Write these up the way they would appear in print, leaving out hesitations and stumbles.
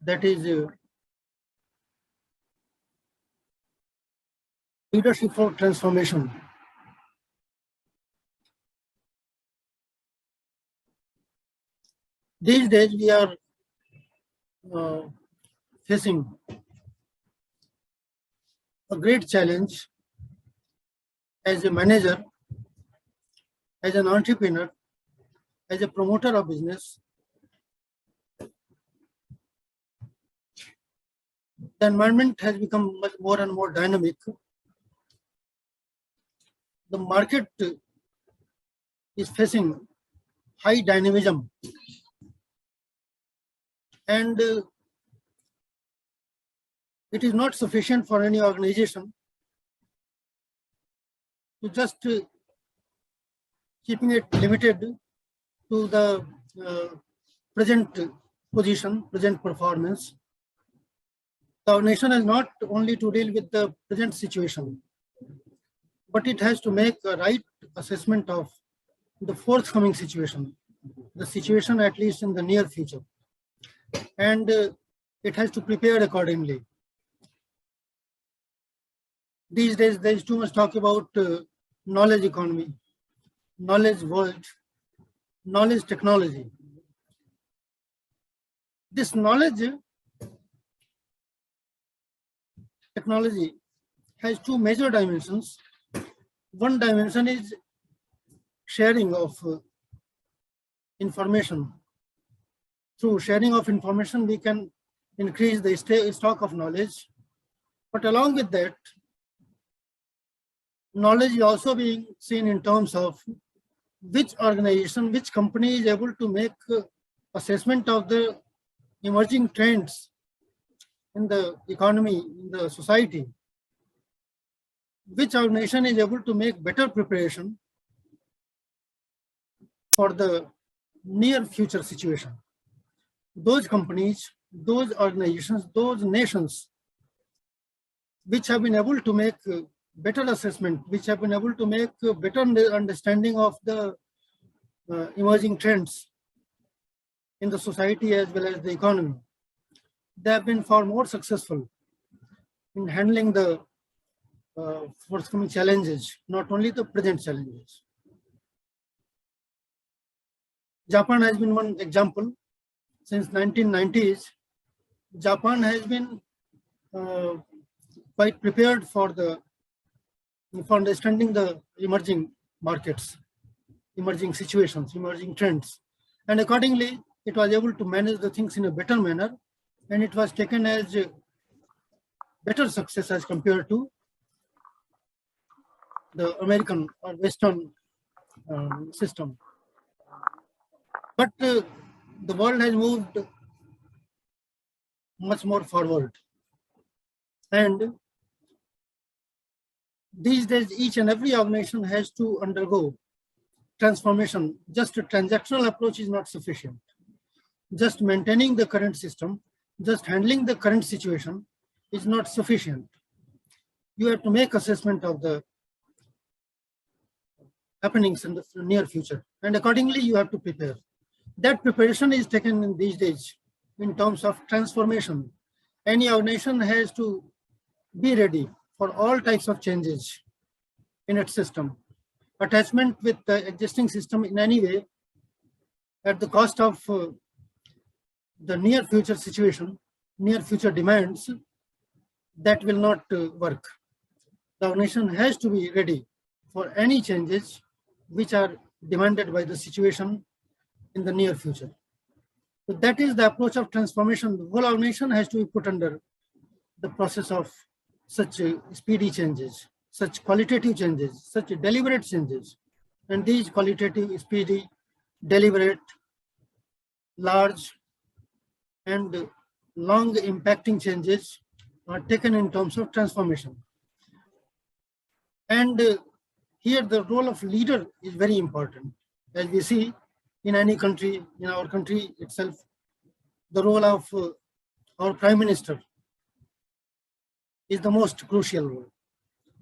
that is leadership for transformation. These days we are facing a great challenge as a manager, as an entrepreneur, as a promoter of business. The environment has become much more and more dynamic. The market is facing high dynamism, and it is not sufficient for any organization to just keeping it limited to the present position, present performance. The organization is not only to deal with the present situation, but it has to make a right assessment of the forthcoming situation, the situation at least in the near future, and it has to prepare accordingly. These days there is too much talk about knowledge economy, knowledge world, knowledge technology. This knowledge technology has two major dimensions. One dimension is sharing of information. Through sharing of information, we can increase the stock of knowledge. But along with that, knowledge is also being seen in terms of which organization, which company is able to make assessment of the emerging trends in the economy, in the society. Which organization is able to make better preparation for the near future situation. Those companies, those organizations, those nations which have been able to make better assessment, which have been able to make better understanding of the emerging trends in the society as well as the economy, they have been far more successful in handling the forthcoming challenges, not only the present challenges. Japan has been one example. Since 1990s, Japan has been quite prepared for understanding the emerging markets, emerging situations, emerging trends. And accordingly, it was able to manage the things in a better manner, and it was taken as a better success as compared to the American or Western system. But the world has moved much more forward. And these days, each and every organization has to undergo transformation. Just a transactional approach is not sufficient. Just maintaining the current system, just handling the current situation is not sufficient. You have to make assessment of the happenings in the near future, and accordingly you have to prepare. That preparation is taken in these days in terms of transformation. Any organization has to be ready for all types of changes in its system. Attachment with the existing system in any way at the cost of the near future situation, near future demands, that will not work. The organization has to be ready for any changes which are demanded by the situation in the near future. So that is the approach of transformation. The whole organization has to be put under the process of such speedy changes, such qualitative changes, such deliberate changes. And these qualitative, speedy, deliberate, large, and long impacting changes are taken in terms of transformation. And here the role of leader is very important. As we see in any country, in our country itself, the role of our Prime Minister is the most crucial role,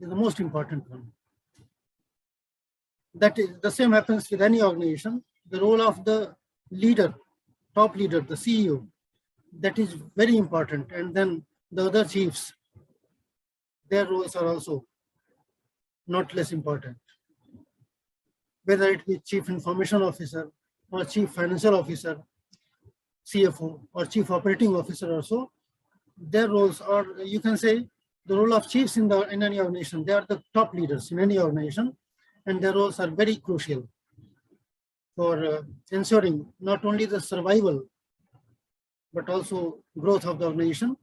is the most important one. That is, the same happens with any organization. The role of the leader, top leader, the CEO, That is very important. And then the other chiefs, their roles are also not less important. Whether it be Chief Information Officer or Chief Financial Officer, CFO, or Chief Operating Officer also, their roles are, you can say, the role of chiefs in any organization. They are the top leaders in any organization, and their roles are very crucial for ensuring not only the survival, but also growth of the organization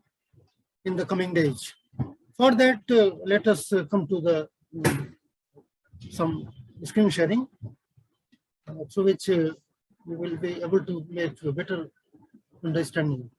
in the coming days. For that, let us come to the some screen sharing, through which we will be able to make a better understanding.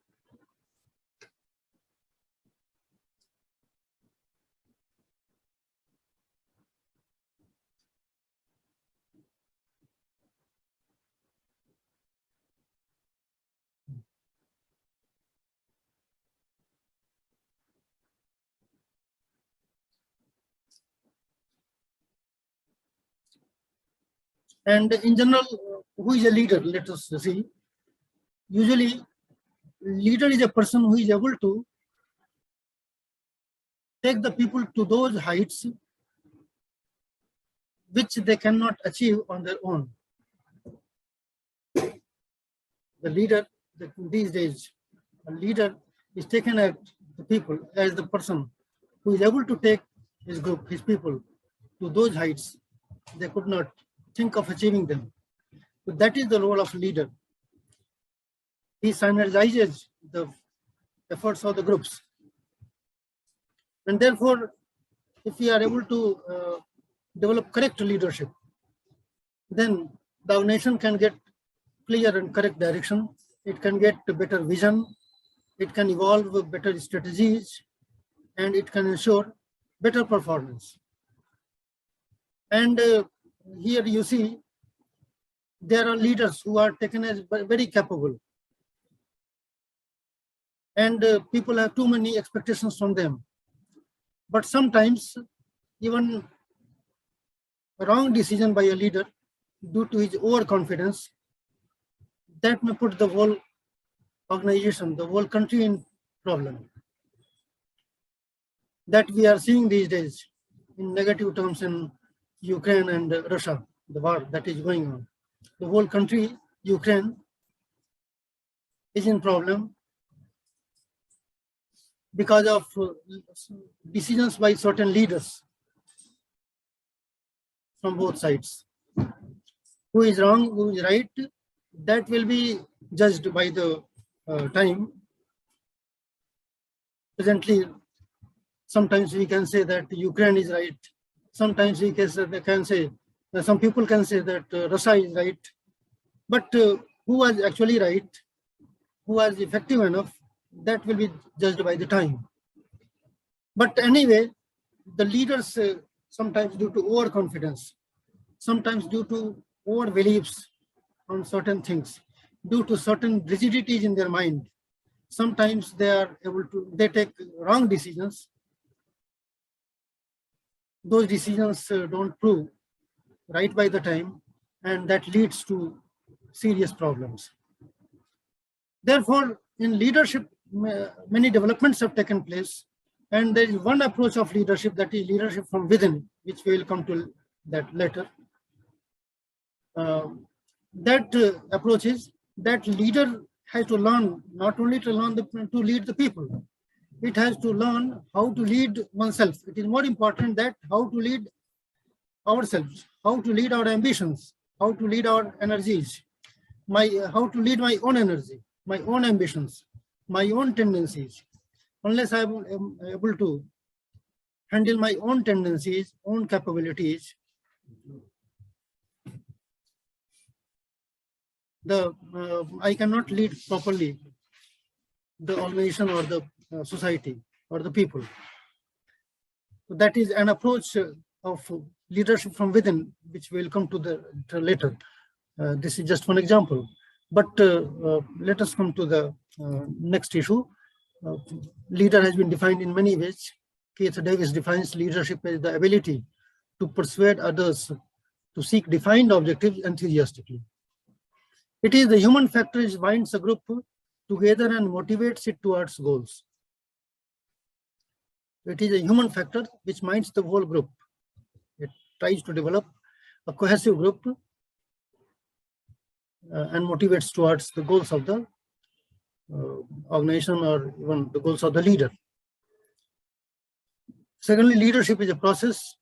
And in general, who is a leader? Let us see. Usually, leader is a person who is able to take the people to those heights which they cannot achieve on their own. The leader, these days, a leader is taken at the people as the person who is able to take his group, his people, to those heights they could not think of achieving them. But that is the role of leader. He synergizes the efforts of the groups. And therefore, if we are able to develop correct leadership, then the nation can get clear and correct direction. It can get a better vision. It can evolve with better strategies, and it can ensure better performance. And here you see, there are leaders who are taken as very capable. And people have too many expectations from them. But sometimes even a wrong decision by a leader due to his overconfidence, that may put the whole organization, the whole country in problem. That we are seeing these days in negative terms in Ukraine and Russia, the war that is going on. The whole country, Ukraine, is in problem because of decisions by certain leaders from both sides. Who is wrong, who is right, that will be judged by the time. Presently, sometimes we can say that Ukraine is right. Sometimes we can say some people can say that Russia is right. But who was actually right, who was effective enough, that will be judged by the time. But anyway, the leaders sometimes due to overconfidence, sometimes due to over beliefs on certain things, due to certain rigidities in their mind, sometimes they take wrong decisions. Those decisions don't prove right by the time, and that leads to serious problems. Therefore, in leadership, many developments have taken place, and there is one approach of leadership, that is leadership from within, which we will come to that later. That approach is that leader has to learn, not only to lead the people, it has to learn how to lead oneself. It is more important that how to lead ourselves, how to lead our ambitions, how to lead our energies, how to lead my own energy, my own ambitions, my own tendencies. Unless I am able to handle my own tendencies, own capabilities, I cannot lead properly the organization or the society or the people. So that is an approach of leadership from within, which we will come to later. This is just one example. But let us come to the next issue. Leader has been defined in many ways. Keith Davis defines leadership as the ability to persuade others to seek defined objectives enthusiastically. It is the human factor which binds a group together and motivates it towards goals. It is a human factor which minds the whole group. It tries to develop a cohesive group and motivates towards the goals of the organization or even the goals of the leader. Secondly, leadership is a process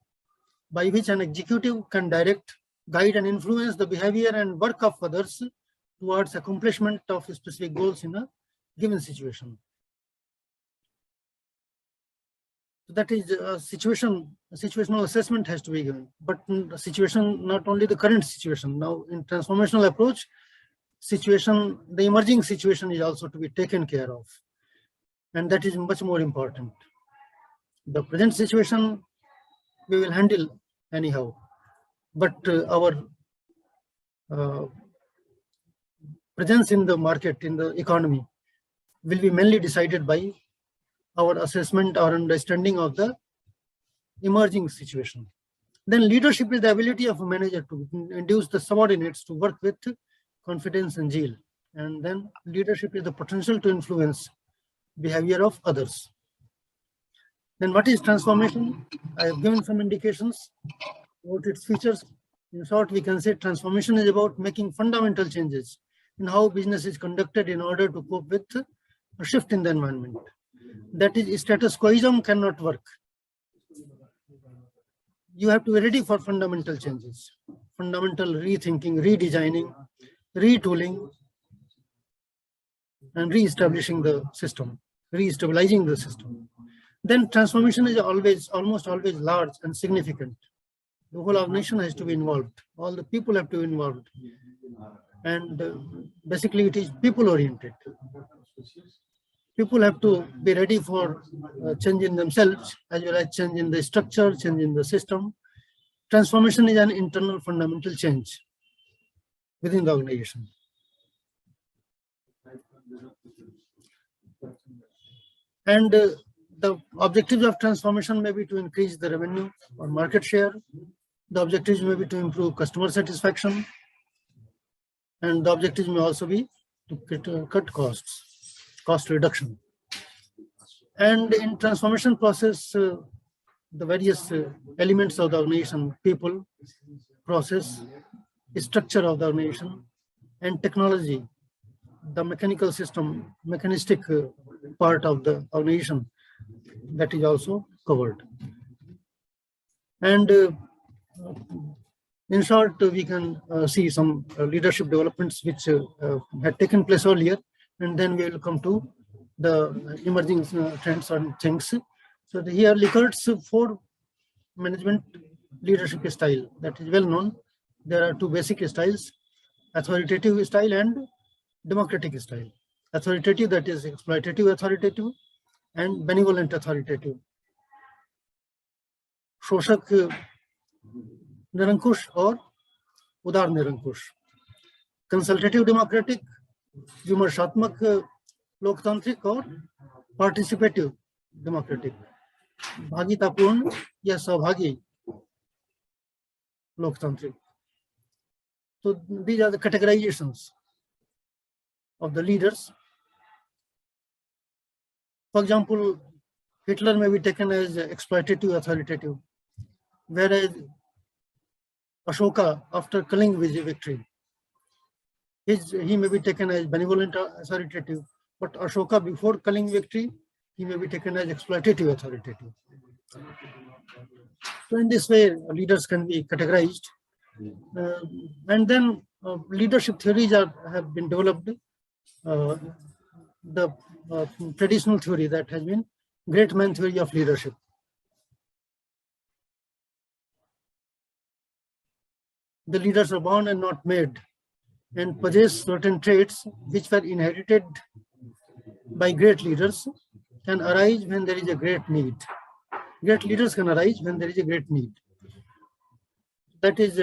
by which an executive can direct, guide, and influence the behavior and work of others towards accomplishment of specific goals in a given situation. That is a situational assessment has to be given, but the situation, not only the current situation. Now in transformational approach, the emerging situation is also to be taken care of. And that is much more important. The present situation we will handle anyhow, but our presence in the market, in the economy, will be mainly decided by our assessment or understanding of the emerging situation. Then leadership is the ability of a manager to induce the subordinates to work with confidence and zeal. And then leadership is the potential to influence behavior of others. Then what is transformation? I have given some indications about its features. In short, we can say transformation is about making fundamental changes in how business is conducted in order to cope with a shift in the environment. That is, status quoism cannot work. You have to be ready for fundamental changes, fundamental rethinking, redesigning, retooling, and re-establishing the system, re-stabilizing the system. Then transformation is almost always large and significant. The whole organization has to be involved. All the people have to be involved. And basically it is people-oriented. People have to be ready for change in themselves, as well as change in the structure, change in the system. Transformation is an internal fundamental change within the organization. And the objectives of transformation may be to increase the revenue or market share. The objectives may be to improve customer satisfaction. And the objectives may also be to cut costs. Cost reduction. And in transformation process, the various elements of the organization, people, process, structure of the organization, and technology, the mechanical system, mechanistic part of the organization, that is also covered. And in short, we can see some leadership developments which had taken place earlier. And then we will come to the emerging trends and things. So here Likkert's 4 management leadership style, that is well known. There are 2 basic styles, authoritative style and democratic style. Authoritative, that is exploitative authoritative, and benevolent authoritative. शोषक निरंकुश और उदार निरंकुश. Consultative democratic, विमर्शात्मक लोकतांत्रिक और participative democratic. भागीतापूर्ण या सहभागी लोकतांत्रिक. So these are the categorizations of the leaders. For example, Hitler may be taken as exploitative authoritative, whereas Ashoka, after killing victory, he may be taken as benevolent authoritative, but Ashoka before culling victory, he may be taken as exploitative authoritative. So in this way, leaders can be categorized. And then leadership theories have been developed. The traditional theory that has been great man theory of leadership. The leaders are born and not made, and possess certain traits which were inherited by great leaders, can arise when there is a great need. Great leaders can arise when there is a great need. That is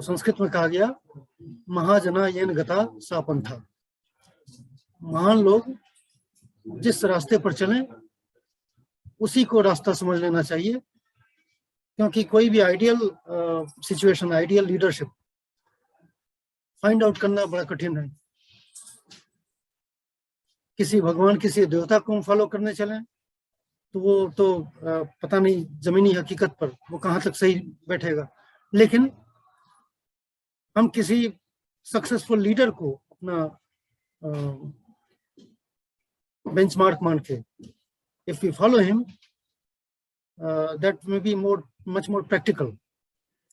Sanskrit में कहा गया महाजना येन गता सापंथा. महान लोग जिस रास्ते पर चलें उसी को रास्ता समझ लेना चाहिए, क्योंकि कोई भी ideal situation, ideal leadership find out करना बड़ा कठिन है. किसी भगवान किसी देवता को हम फॉलो करने चले तो वो तो पता नहीं जमीनी हकीकत पर वो कहाँ तक सही बैठेगा। लेकिन हम किसी सक्सेसफुल लीडर को अपना बेंचमार्क मान के, if we follow him, that may be much more practical,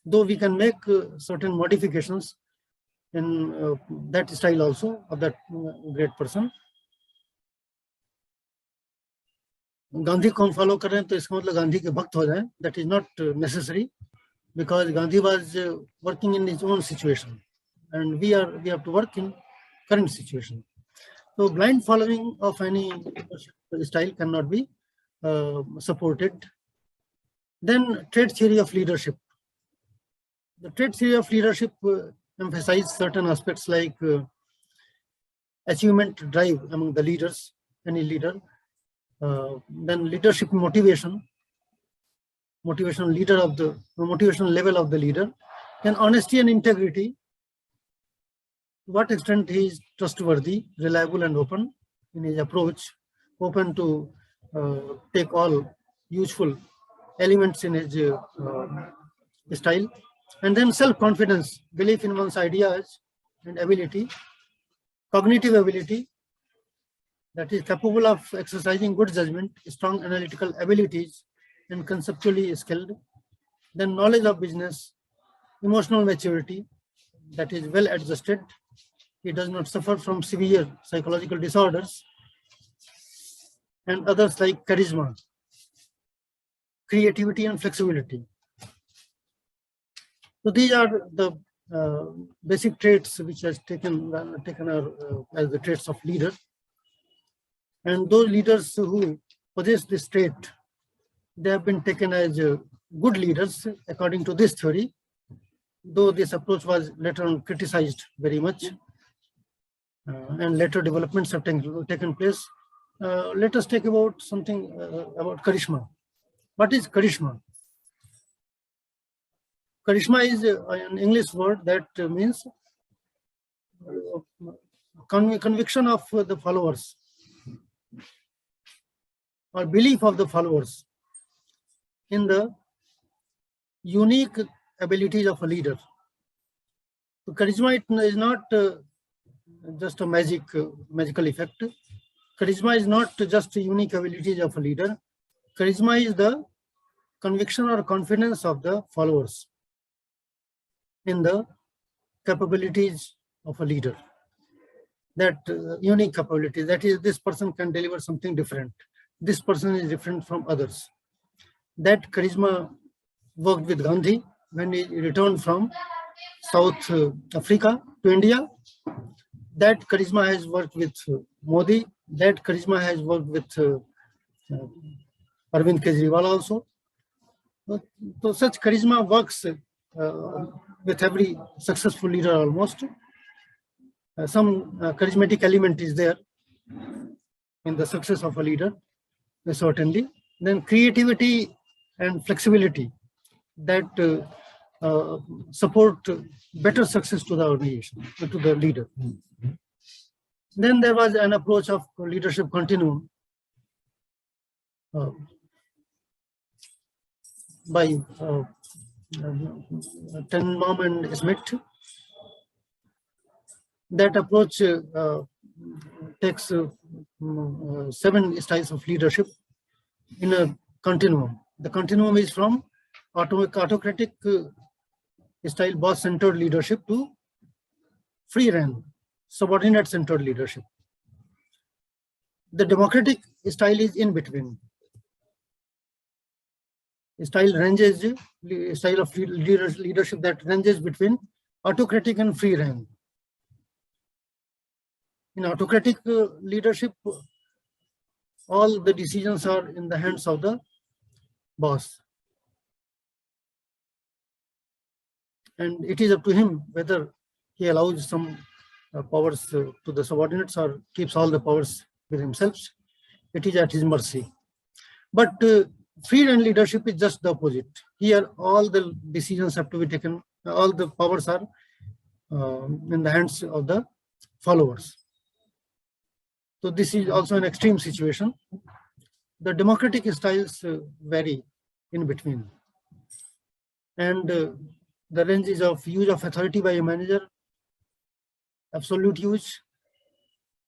though we can make certain modifications in that style also of that great person. Gandhi को हम फॉलो कर रहे हैं तो इसका मतलब गांधी के भक्त हो जाएं, that is not necessary, because Gandhi was working in his own situation and we have to work in current situation. So blind following of any style cannot be supported. Then trait theory of leadership. The trait theory of leadership emphasizes certain aspects like achievement drive among the leaders, any leader. Then leadership motivational motivational level of the leader. Then honesty and integrity. To what extent he is trustworthy, reliable, and open in his approach, open to take all useful elements in his style. And then self-confidence, belief in one's ideas and ability, cognitive ability, that is capable of exercising good judgment, strong analytical abilities, and conceptually skilled. Then knowledge of business, emotional maturity, that is well adjusted. He does not suffer from severe psychological disorders. And others like charisma, creativity, and flexibility. So these are the basic traits which has taken as the traits of leader. And those leaders who possess this trait, they have been taken as good leaders according to this theory, though this approach was later on criticized very much, and later developments have taken place. Let us take about something about charisma. What is charisma? Charisma is an English word that means conviction of the followers or belief of the followers in the unique abilities of a leader. So charisma is not just a magical effect. Charisma is not just unique abilities of a leader. Charisma is the conviction or confidence of the followers in the capabilities of a leader. That unique capability, that is, this person can deliver something different. This person is different from others. That charisma worked with Gandhi when he returned from South Africa to India. That charisma has worked with Modi. That charisma has worked with Arvind Kejriwal also. So such charisma works with every successful leader almost. Some charismatic element is there in the success of a leader, certainly. Then creativity and flexibility that support better success to the organization, to the leader. Then there was an approach of leadership continuum by Tenenbaum and Smith. That approach takes 7 styles of leadership in a continuum. The continuum is from autocratic style boss-centered leadership to free-rein, subordinate-centered leadership. The democratic style is in between. Style of leadership that ranges between autocratic and free-rein. In autocratic leadership, all the decisions are in the hands of the boss. And it is up to him whether he allows some powers to the subordinates or keeps all the powers with himself. It is at his mercy. But free-rein leadership is just the opposite. Here, all the decisions have to be taken, all the powers are in the hands of the followers. So this is also an extreme situation. The democratic styles vary in between. And the ranges of use of authority by a manager, absolute use,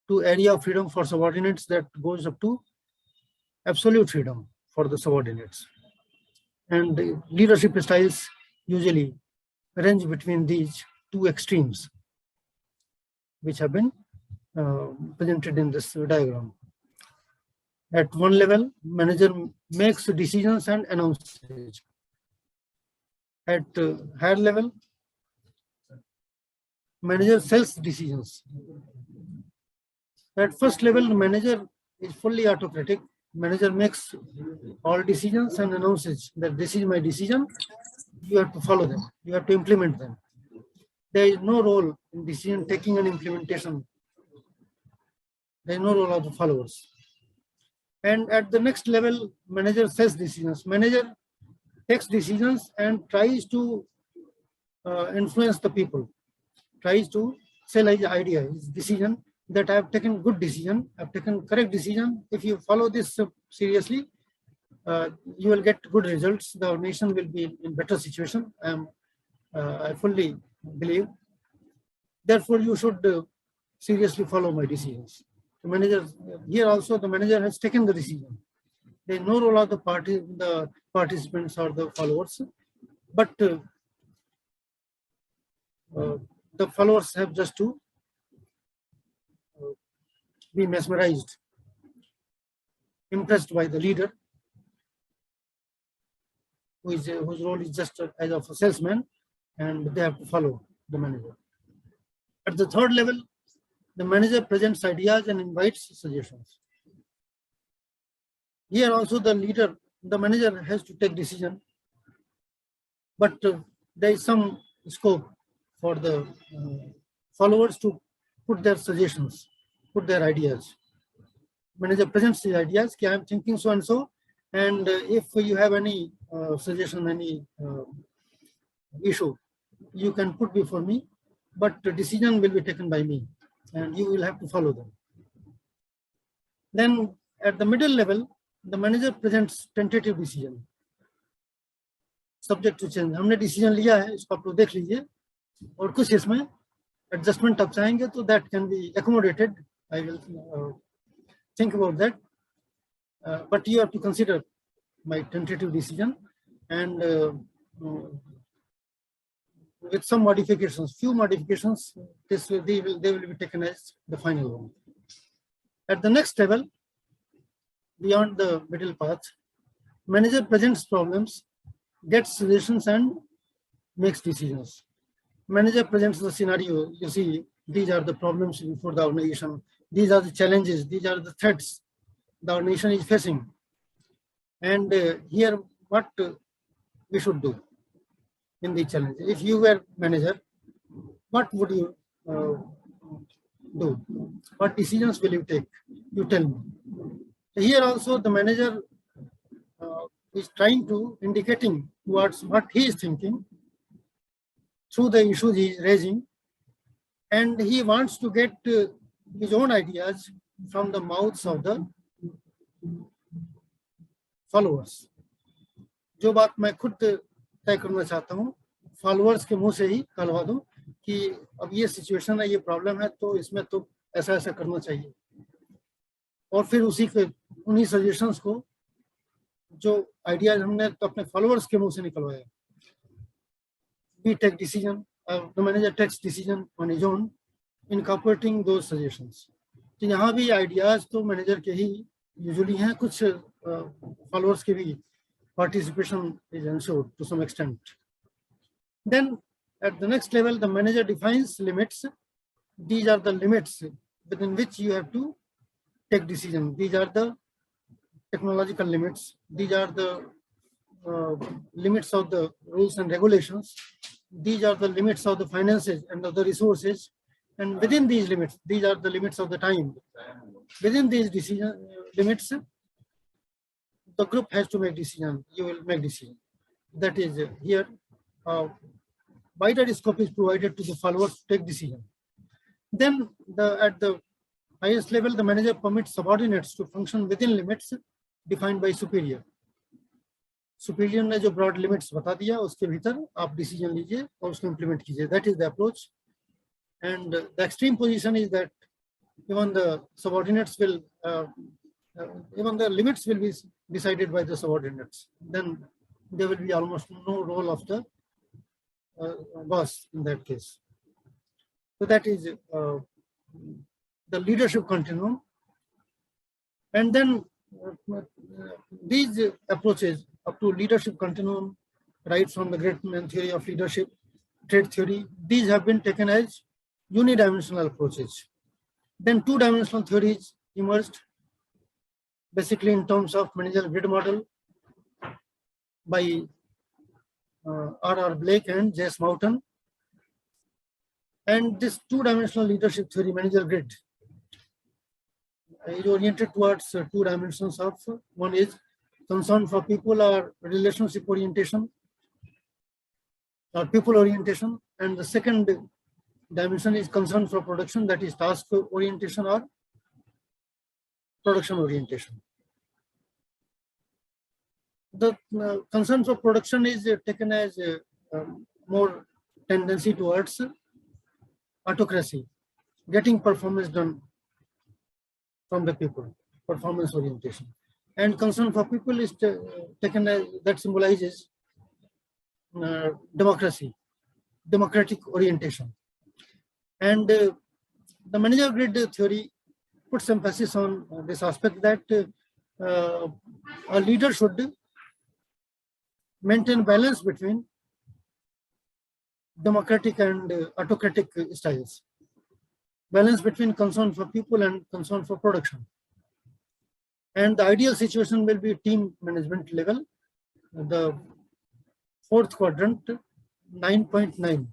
to area of freedom for subordinates that goes up to absolute freedom for the subordinates. And leadership styles usually range between these two extremes, which have been presented in this diagram. At one level, manager makes decisions and announces. At higher level, manager sells decisions. At first level, manager is fully autocratic. Manager makes all decisions and announces that this is my decision. You have to follow them. You have to implement them. There is no role in decision taking and implementation. There is no role of the followers. And at the next level, manager says decisions. Manager takes decisions and tries to influence the people, tries to sell his idea, his decision, that I have taken good decision, I have taken correct decision. If you follow this seriously, you will get good results. The nation will be in better situation. I fully believe. Therefore, you should seriously follow my decisions. The manager here also, the manager has taken the decision. There is no role of the participants or the followers, but the followers have just to be mesmerized, impressed by the leader, whose role is just as of a salesman, and they have to follow the manager. At the third level, the manager presents ideas and invites suggestions. Here also the leader, the manager has to take decision, but there is some scope for the followers to put their suggestions, put their ideas. Manager presents the ideas, I am thinking so and so, and if you have any suggestion, any issue, you can put before me, but the decision will be taken by me, and you will have to follow them. Then at the middle level, the manager presents tentative decision, subject to change. हमने decision लिया है, इसको आप लोग देख लीजिए, और कुछ इसमें adjustment आप चाहेंगे तो that can be accommodated. I will think about that, but you have to consider my tentative decision, and with some modifications, few modifications, they will be taken as the final one. At the next level, beyond the middle path, manager presents problems, gets suggestions, and makes decisions. Manager presents the scenario. You see, these are the problems before the organization. These are the challenges. These are the threats the organization is facing. And here, what we should do in the challenge. If you were manager, what would you do? What decisions will you take? You tell me. Here also, the manager is trying to indicating towards what he is thinking through the issues he is raising, and he wants to get his own ideas from the mouths of the followers. जो बात मैं खुद तय करना चाहता हूँ, followers के मुंह से ही कहलवा दूं कि अब ये सिचुएशन है, ये प्रॉब्लम है, तो इसमें तो ऐसा ऐसा करना चाहिए, और फिर उन्हीं सजेशंस को, जो आइडियाज हमने तो अपने फॉलोअर्स के मुंह से निकलवाया. We take decision, the manager takes decision on his own, incorporating those suggestions. तो यहाँ भी आइडियाज तो मैनेजर के ही यूजुअली हैं, कुछ फॉलोअर्स के भी participation is ensured to some extent. Then at the next level, the manager defines limits. These are the limits within which you have to take decision. These are the technological limits. These are the limits of the rules and regulations. These are the limits of the finances and of the resources. And within these limits, these are the limits of the time. Within these decision limits, the group has to make decision. You will make decision. That is here. Wider scope is provided to the followers to take decision. Then at the Highest level, the manager permits subordinates to function within limits defined by superior. Superior ने जो broad limits बता दिया, उसके भीतर आप decision लीजिए और उसको implement कीजिए. That is the approach. And the extreme position is that even the subordinates will, even the limits will be decided by the subordinates. Then there will be almost no role of the boss in that case. So that is the leadership continuum. And then these approaches up to leadership continuum, right from the great man theory of leadership, trade theory, these have been taken as unidimensional approaches. Then two-dimensional theories emerged, basically in terms of managerial grid model by R.R. Blake and J.S. Moulton. And this two-dimensional leadership theory, managerial grid, is oriented towards two dimensions of, one is concern for people or relationship orientation or people orientation, and the second dimension is concern for production, that is task orientation or production orientation. The concern for production is taken as more tendency towards autocracy, getting performance done from the people, performance orientation. And concern for people is taken as, that symbolizes democracy, democratic orientation. And the managerial grid theory puts emphasis on this aspect that a leader should maintain balance between democratic and autocratic styles, balance between concern for people and concern for production. And the ideal situation will be team management level, the fourth quadrant, 9.9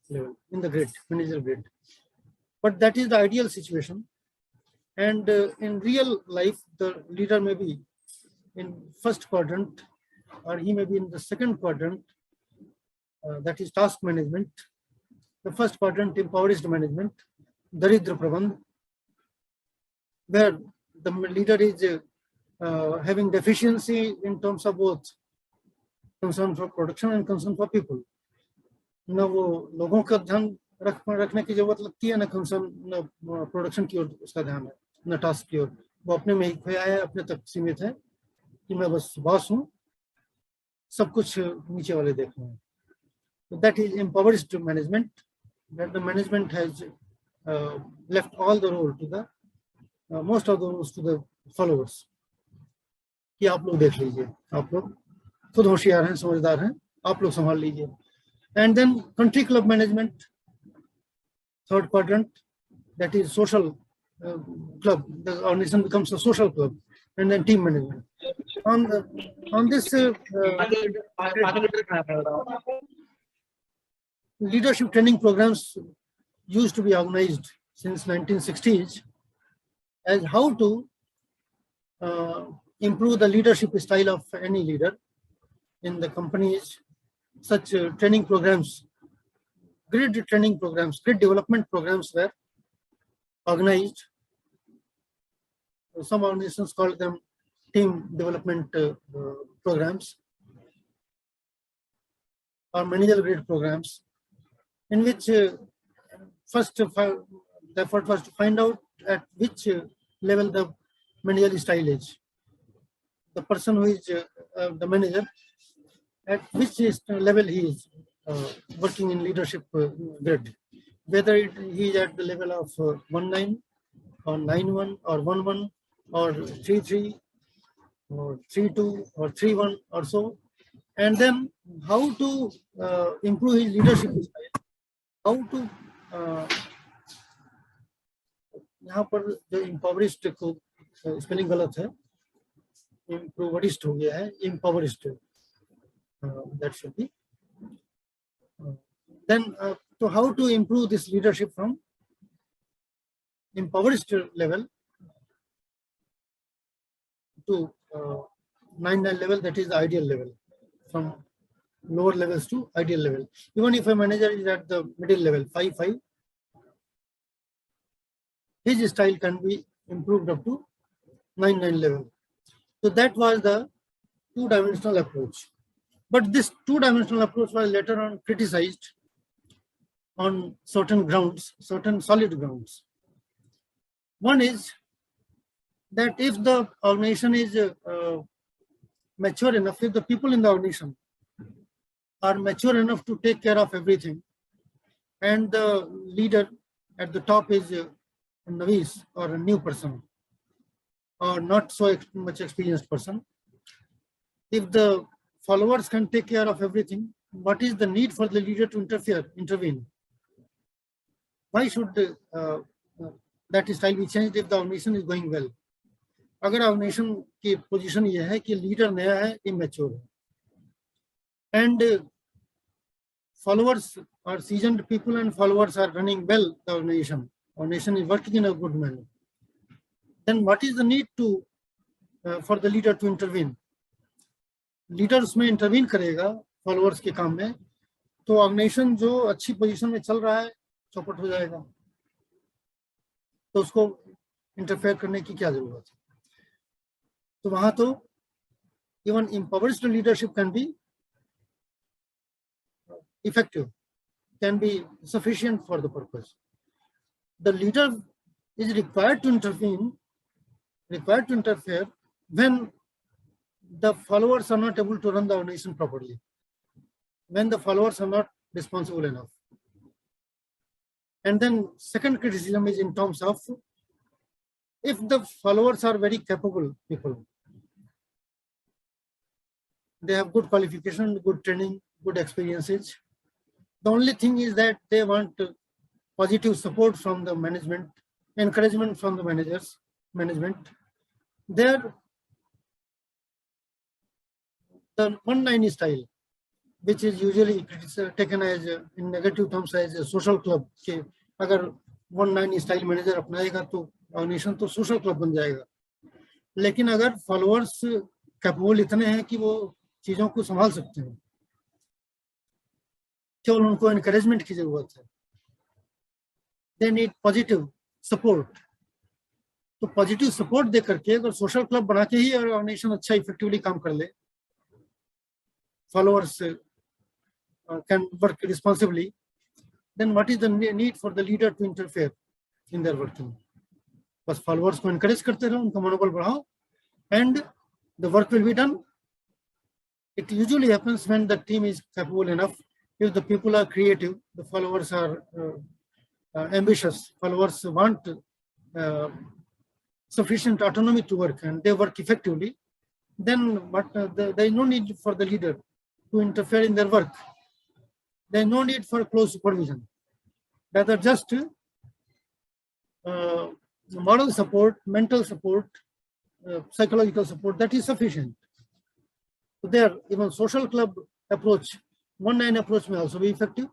level in the grid, managerial grid. But that is the ideal situation. And in real life, the leader may be in first quadrant, or he may be in the second quadrant, that is task management. The first quadrant, impoverished management, Daridra Prabandh, where the leader is having deficiency in terms of both concern for production and concern for people. न वो लोगों का ध्यान रखने की जरूरत लगती है, न कंसर्न, न प्रोडक्शन की ओर उसका ध्यान है, न टास्क की ओर. वो अपने में ही खोया है, अपने तक सीमित है कि मैं बस बॉस हूँ, सब कुछ नीचे वाले देख रहे हैं. So that is impoverished management, that the management has left all the role to the most of the roles to the followers. कि आप लोग देख लीजिए, आप लोग खुद होशियार हैं, समझदार हैं, आप लोग संभाल लीजिए. And then country club management, third quadrant, that is social club. The organization becomes a social club. And then team management. On this leadership training programs used to be organized since 1960s as how to improve the leadership style of any leader in the companies. Such training programs, grid training programs, grid development programs were organized. Some organizations call them team development programs or managerial grid programs, in which the effort was to find out at which level the managerial style is. The person who is the manager, at which level he is working in leadership grid, whether he is at the level of 1-9 or 9-1 or 1-1 or 3-3 or 3-2 or 3-1 or so, and then how to improve his leadership style, how to यहाँ पर जो impoverished को spelling गलत है, impoverished हो गया है, impoverished. That should be. Then, so how to improve this leadership from impoverished level to 9-9 level, that is the ideal level, from lower levels to ideal level. Even if a manager is at the middle level, 5-5, his style can be improved up to 9-9 level. So that was the two-dimensional approach. But this two-dimensional approach was later on criticized on certain grounds, certain solid grounds. One is that if the organization is mature enough, if the people in the organization are mature enough to take care of everything, and the leader at the top is a novice or a new person or not so much experienced person, if the followers can take care of everything, what is the need for the leader to intervene? Why should that style be changed if the organization is going well? अगर organisation की position ये है कि leader नया है, immature है, and followers are seasoned people and followers are running well, the organization is working in a good manner, then what is the need to for the leader to intervene? Leader उसमें intervene करेगा followers के काम में, तो organisation जो अच्छी position में चल रहा है चौपट हो जाएगा, तो उसको इंटरफेयर करने की क्या जरूरत है? तो वहां तो even empowered leadership can be effective, can be sufficient for the purpose. The leader is required to intervene, required to interfere when the followers are not able to run the organization properly, when the followers are not responsible enough. And then second criticism is in terms of if the followers are very capable people, they have good qualification, good training, good experiences. The only thing is that they want positive support from the management, encouragement from the management. There, the 1-9 style, which is usually taken as in negative terms as a social club. कि अगर 1-9 style manager अपनाएगा तो organisation तो social club बन जाएगा, लेकिन अगर followers capable इतने हैं कि वो चीजों को संभाल सकते हैं, केवल उनको एनकरेजमेंट की जरूरत है, दे नीड पॉजिटिव सपोर्ट. तो पॉजिटिव सपोर्ट दे करके अगर सोशल क्लब बना के ही ऑर्गेनाइजेशन अच्छा इफेक्टिवली काम कर ले, followers can work responsibly, then what is the need for the leader to interfere in their working? बस followers को encourage करते रहो, उनका मनोबल बढ़ाओ, and the work will be done. It usually happens when the team is capable enough. If the people are creative, the followers are ambitious, followers want sufficient autonomy to work and they work effectively, then there is no need for the leader to interfere in their work. There is no need for close supervision. Rather just moral support, mental support, psychological support, that is sufficient. So there, even social club approach, 1-9 approach may also be effective.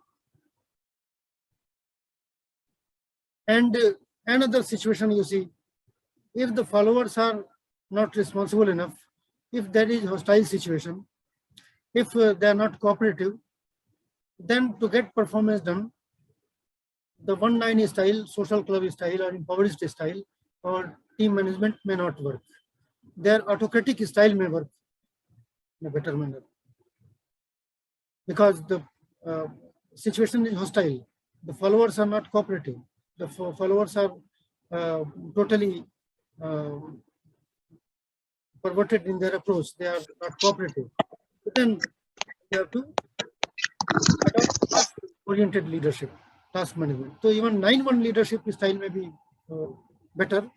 And another situation you see, if the followers are not responsible enough, if there is hostile situation, if they are not cooperative, then to get performance done, the 1-9 style, social club style or impoverished style or team management may not work. Their autocratic style may work in a better manner, because the situation is hostile. The followers are not cooperative. The followers are totally perverted in their approach. They are not cooperative. But then you have to adopt task-oriented leadership, task management. So even 9-1 leadership style may be better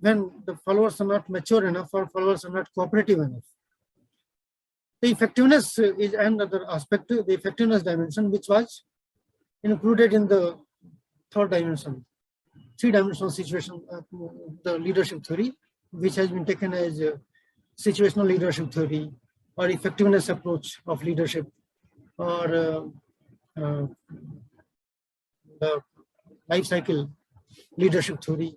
when the followers are not mature enough or followers are not cooperative enough. The effectiveness is another aspect, the effectiveness dimension, which was included in the third dimension, three-dimensional situation, the leadership theory, which has been taken as situational leadership theory or effectiveness approach of leadership, or the life cycle leadership theory.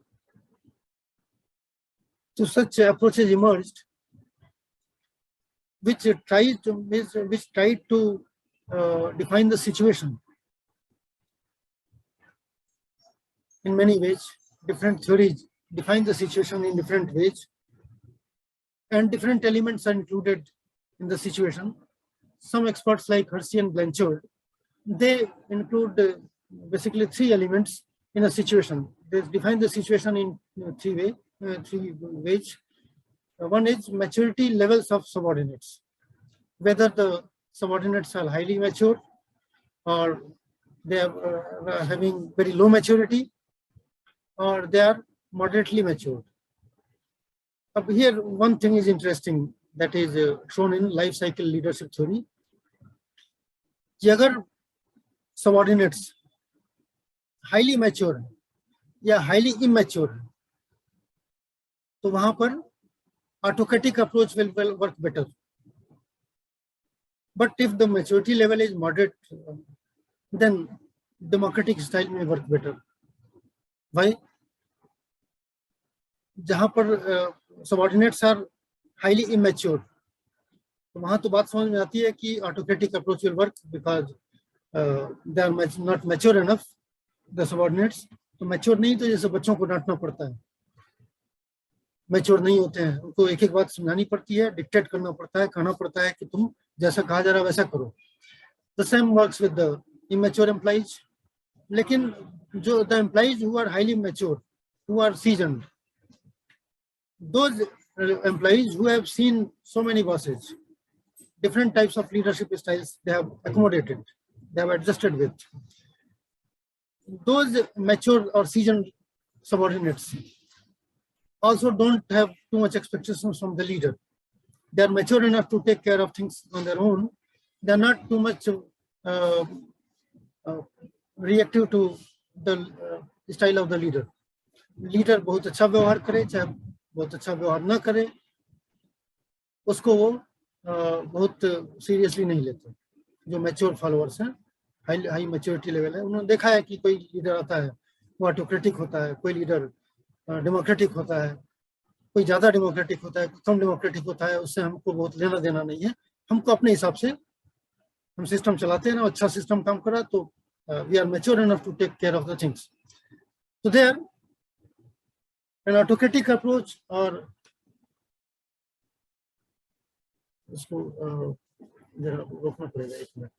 So such approaches emerged, which tried to define the situation in many ways. different theories define the situation in different ways, and different elements are included in the situation. Some experts like Hersey and Blanchard, they include basically three elements in a situation. They define the situation in three ways. One is maturity levels of subordinates, whether the subordinates are highly mature or they are having very low maturity, or they are moderately mature. Up here, one thing is interesting that is shown in life cycle leadership theory. कि अगर subordinates highly mature या highly immature, तो वहां पर autocratic approach will work better. But if the maturity level is moderate, then democratic style may work better. Why? जहां पर subordinates are highly immature, तो वहां तो बात समझ में आती है कि autocratic approach will work because they are not mature enough, the subordinates. तो mature नहीं, तो जैसे बच्चों को डांटना पड़ता है, mature नहीं होते हैं, उनको एक एक बात समझानी पड़ती है, dictate करना पड़ता है, कहना पड़ता है कि तुम जैसा कहा जा रहा है वैसा करो. The same works with the immature employees. लेकिन जो the employees who are highly mature, who are seasoned, those employees who have seen so many bosses, different types of leadership styles, they have accommodated, they have adjusted with. Those mature or seasoned subordinates also don't have too much expectations from the leader. They are mature enough to take care of things on their own. They are not too much reactive to the style of the leader. Leader बहुत अच्छा व्यवहार करे, चाहे बहुत अच्छा व्यवहार ना करे, उसको वो बहुत सीरियसली नहीं लेते. जो मैच्योर फॉलोअर्स हैं, हाई मैच्योरिटी लेवल है, उन्होंने देखा है कि कोई लीडर आता है वो ऑटोक्रेटिक होता है, कोई लीडर डेमोक्रेटिक होता है, कोई ज़्यादा डेमोक्रेटिक होता है, कोई कम डेमोक्रेटिक होता है, उससे हमको बहुत लेना देना नहीं है. हमको अपने हिसाब से हम सिस्टम चलाते हैं ना, अच्छा सिस्टम काम कर रहा है तो we are mature enough to take care of the things. तो देयर एन ऑटोक्रेटिक अप्रोच, और इसको जरा रोकना पड़ेगा एक minute.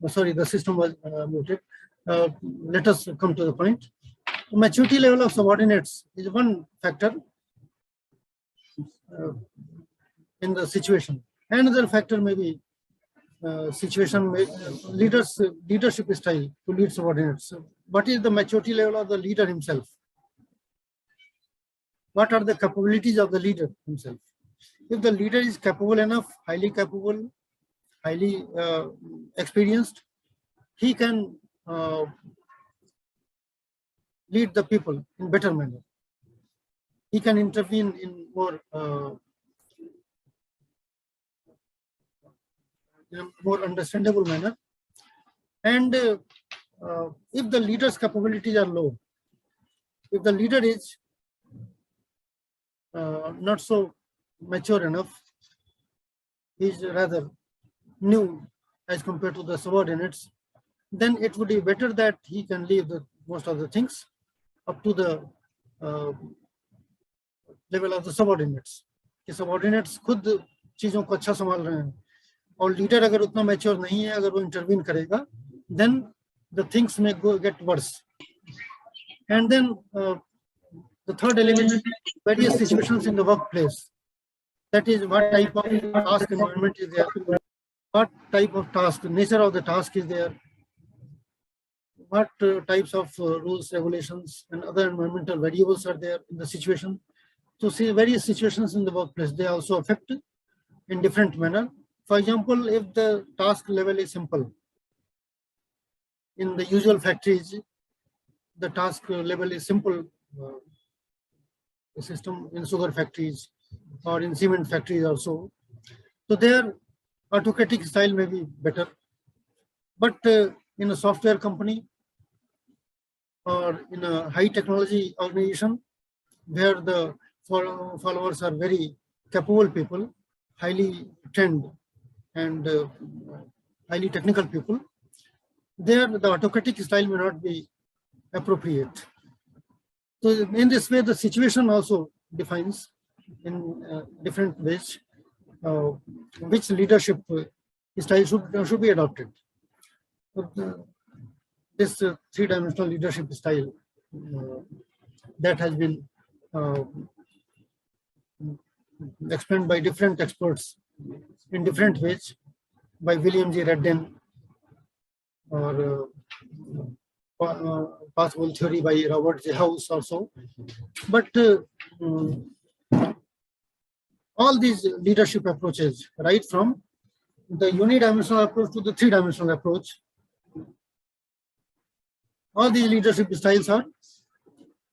Sorry, the system was muted. Let us come to the point. Maturity level of subordinates is one factor in the situation. Another factor may be situation, leadership style to lead subordinates. What is the maturity level of the leader himself? What are the capabilities of the leader himself? If the leader is capable enough, highly capable, highly experienced, he can lead the people in better manner. He can intervene in more understandable manner. And if the leader's capabilities are low, if the leader is not so mature enough, is rather new as compared to the subordinates, then it would be better that he can leave most of the things up to the level of the subordinates. कि subordinates खुद चीजों को अच्छा संभाल रहे हैं और leader अगर उतना मैच्योर नहीं है, अगर वो इंटरवीन करेगा, then the things may get worse. And then the third element is various situations in the workplace. That is, what type of task environment is there, what type of task, nature of the task is there, what types of rules, regulations, and other environmental variables are there in the situation. So see, various situations in the workplace, they also affect in different manner. For example, if the task level is simple, in the usual factories, the task level is simple. The system in sugar factories or in cement factories also. So their autocratic style may be better. But in a software company or in a high technology organization where the followers are very capable people, highly trained and highly technical people, there the autocratic style may not be appropriate. So in this way, the situation also defines in different ways which leadership style should be adopted. This three-dimensional leadership style that has been explained by different experts in different ways, by William J. Redden, or possible theory by Robert J. House also. But all these leadership approaches, right from the unidimensional approach to the three-dimensional approach, all these leadership styles are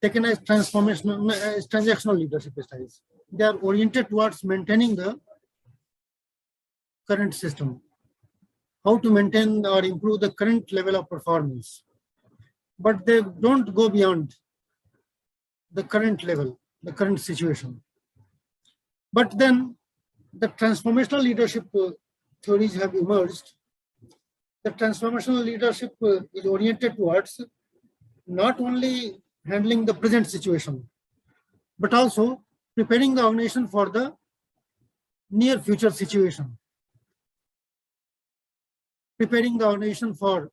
taken as transformational, as transactional leadership styles. They are oriented towards maintaining the current system, how to maintain or improve the current level of performance. But they don't go beyond the current level, the current situation. But then the transformational leadership theories have emerged. The transformational leadership is oriented towards not only handling the present situation, but also preparing the organization for the near future situation, preparing the organization for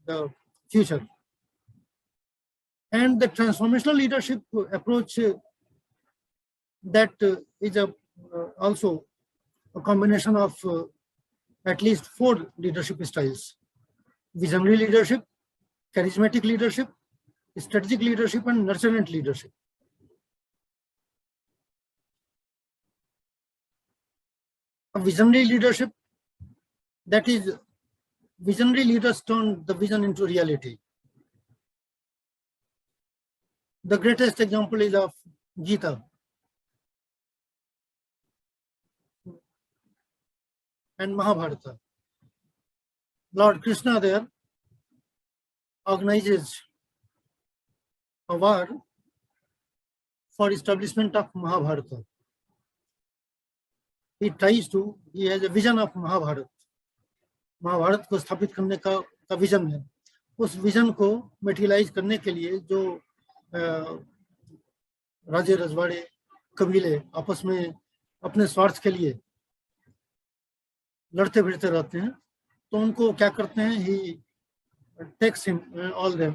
the future. And the transformational leadership approach that is also a combination of at least 4 leadership styles: visionary leadership, charismatic leadership, strategic leadership, and nurturant leadership. A visionary leadership, that is, visionary leaders turn the vision into reality. The greatest example is of Gita and Mahabharata. Lord Krishna there organizes a war for establishment of Mahabharata. He has a vision of Mahabharata. Mahabharat को स्थापित करने का vision है. उस vision को materialise करने के लिए जो राजे रजवाड़े कबीले आपस में अपने स्वार्थ के लिए लड़ते भिड़ते रहते हैं, तो उनको क्या करते हैं, he takes him all them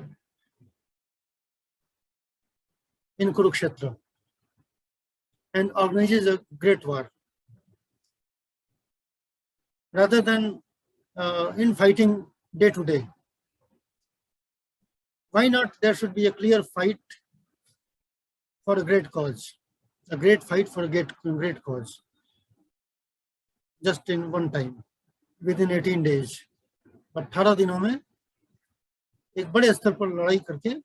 in Kurukshetra and organizes a great war. Rather than in fighting day to day, why not there should be a clear fight for a great cause, a great fight for a great cause, just in one time, within 18 days. 18 दिनों में एक बड़े स्तर पर लड़ाई करके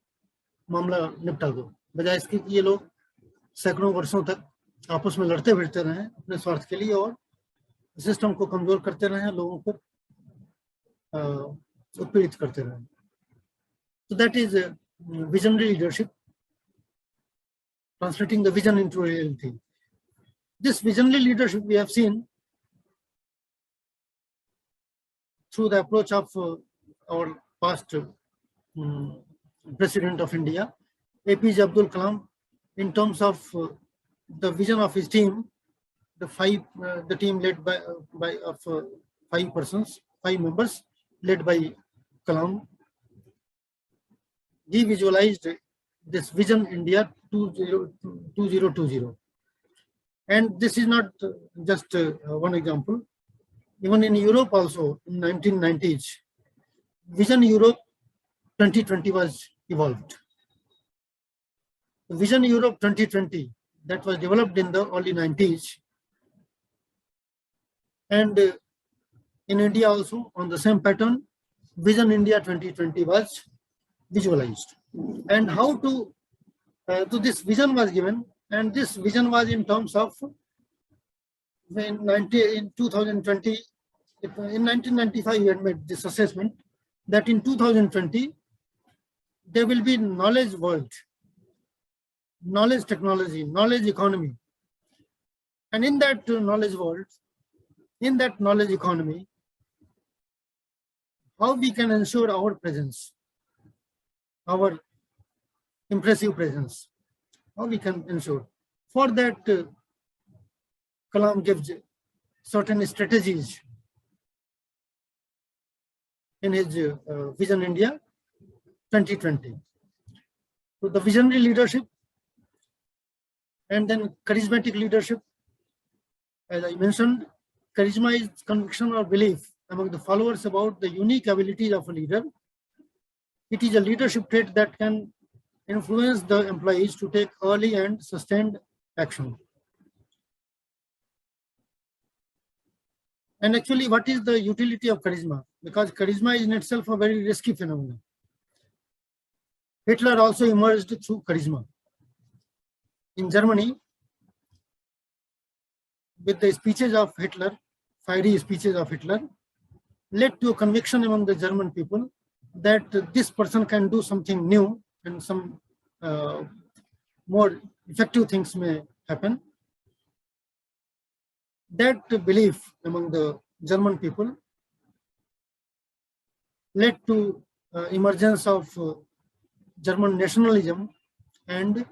मामला निपटा दो, बजाय इसके कि ये लोग सैकड़ों वर्षों तक आपस में लड़ते भिड़ते रहे अपने स्वार्थ के लिए और सिस्टम को कमजोर करते रहे, लोगों को उत्पीड़ित करते रहे. So that is visionary leadership, translating the vision into reality. This visionary leadership we have seen through the approach of our past President of India, APJ Abdul Kalam, in terms of the vision of his team, the team led by five members led by Kalam. He visualized this Vision India 2020. And this is not just one example. Even in Europe also, in 1990s, Vision Europe 2020 was evolved. Vision Europe 2020 that was developed in the early 90s, and in India also on the same pattern, Vision India 2020 was visualized. And how to this vision was given, and this vision was in terms of in 2020, in 1995 we had made this assessment that in 2020 there will be knowledge world, knowledge technology, knowledge economy. And in that knowledge world, in that knowledge economy, how we can ensure our presence, our impressive presence, how we can ensure. For that, Kalam gives certain strategies in his Vision India 2020. So the visionary leadership, and then charismatic leadership. As I mentioned, charisma is conviction or belief among the followers about the unique abilities of a leader. It is a leadership trait that can influence the employees to take early and sustained action. And actually, what is the utility of charisma? Because charisma is in itself a very risky phenomenon. Hitler also emerged through charisma. In Germany, with the speeches of Hitler, fiery speeches of Hitler, led to a conviction among the German people that this person can do something new and some more effective things may happen. That belief among the German people led to emergence of German nationalism and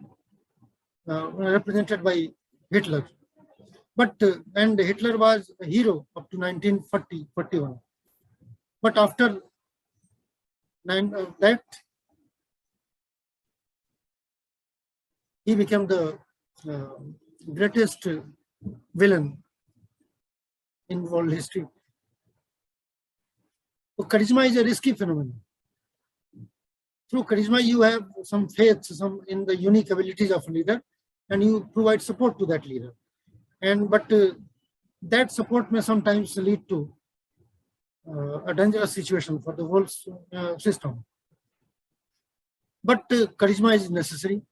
represented by Hitler. But and Hitler was a hero up to 1941. But after that, he became the greatest villain in world history. So charisma is a risky phenomenon. Through charisma, you have some faith, some in the unique abilities of a leader, and you provide support to that leader. And but that support may sometimes lead to a dangerous situation for the whole system. But charisma is necessary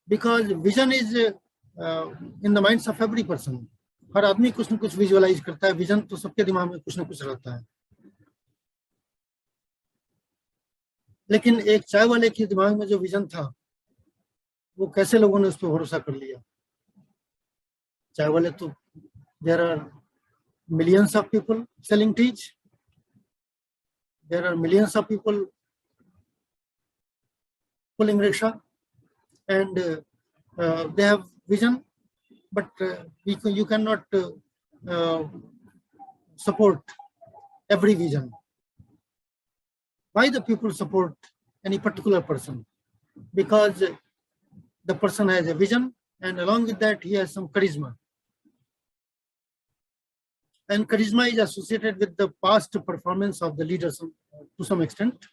because vision is in the minds of every person. हर आदमी कुछ न कुछ visualise करता है, vision तो सबके दिमाग में कुछ न कुछ रहता है. लेकिन एक चाय वाले के दिमाग में जो विजन था, वो कैसे लोगों ने उस पर भरोसा कर लिया? चाय वाले तो there are millions of people selling teas. There are millions of people pulling rickshaw, and they have vision, but you cannot support every vision. Why the people support any particular person? Because the person has a vision, and along with that he has some charisma. And charisma is associated with the past performance of the leaders to some extent.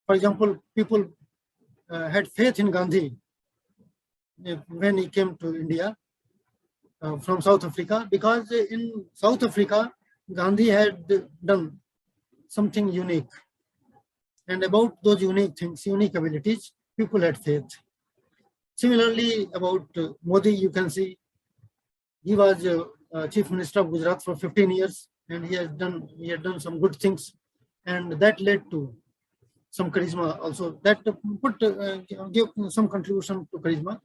For example, people had faith in Gandhi when he came to India from South Africa, because in South Africa, Gandhi had done something unique. And about those unique things, unique abilities, people had faith. Similarly, about Modi, you can see he was Chief Minister of Gujarat for 15 years, and he had done some good things, and that led to some charisma also. That gave some contribution to charisma,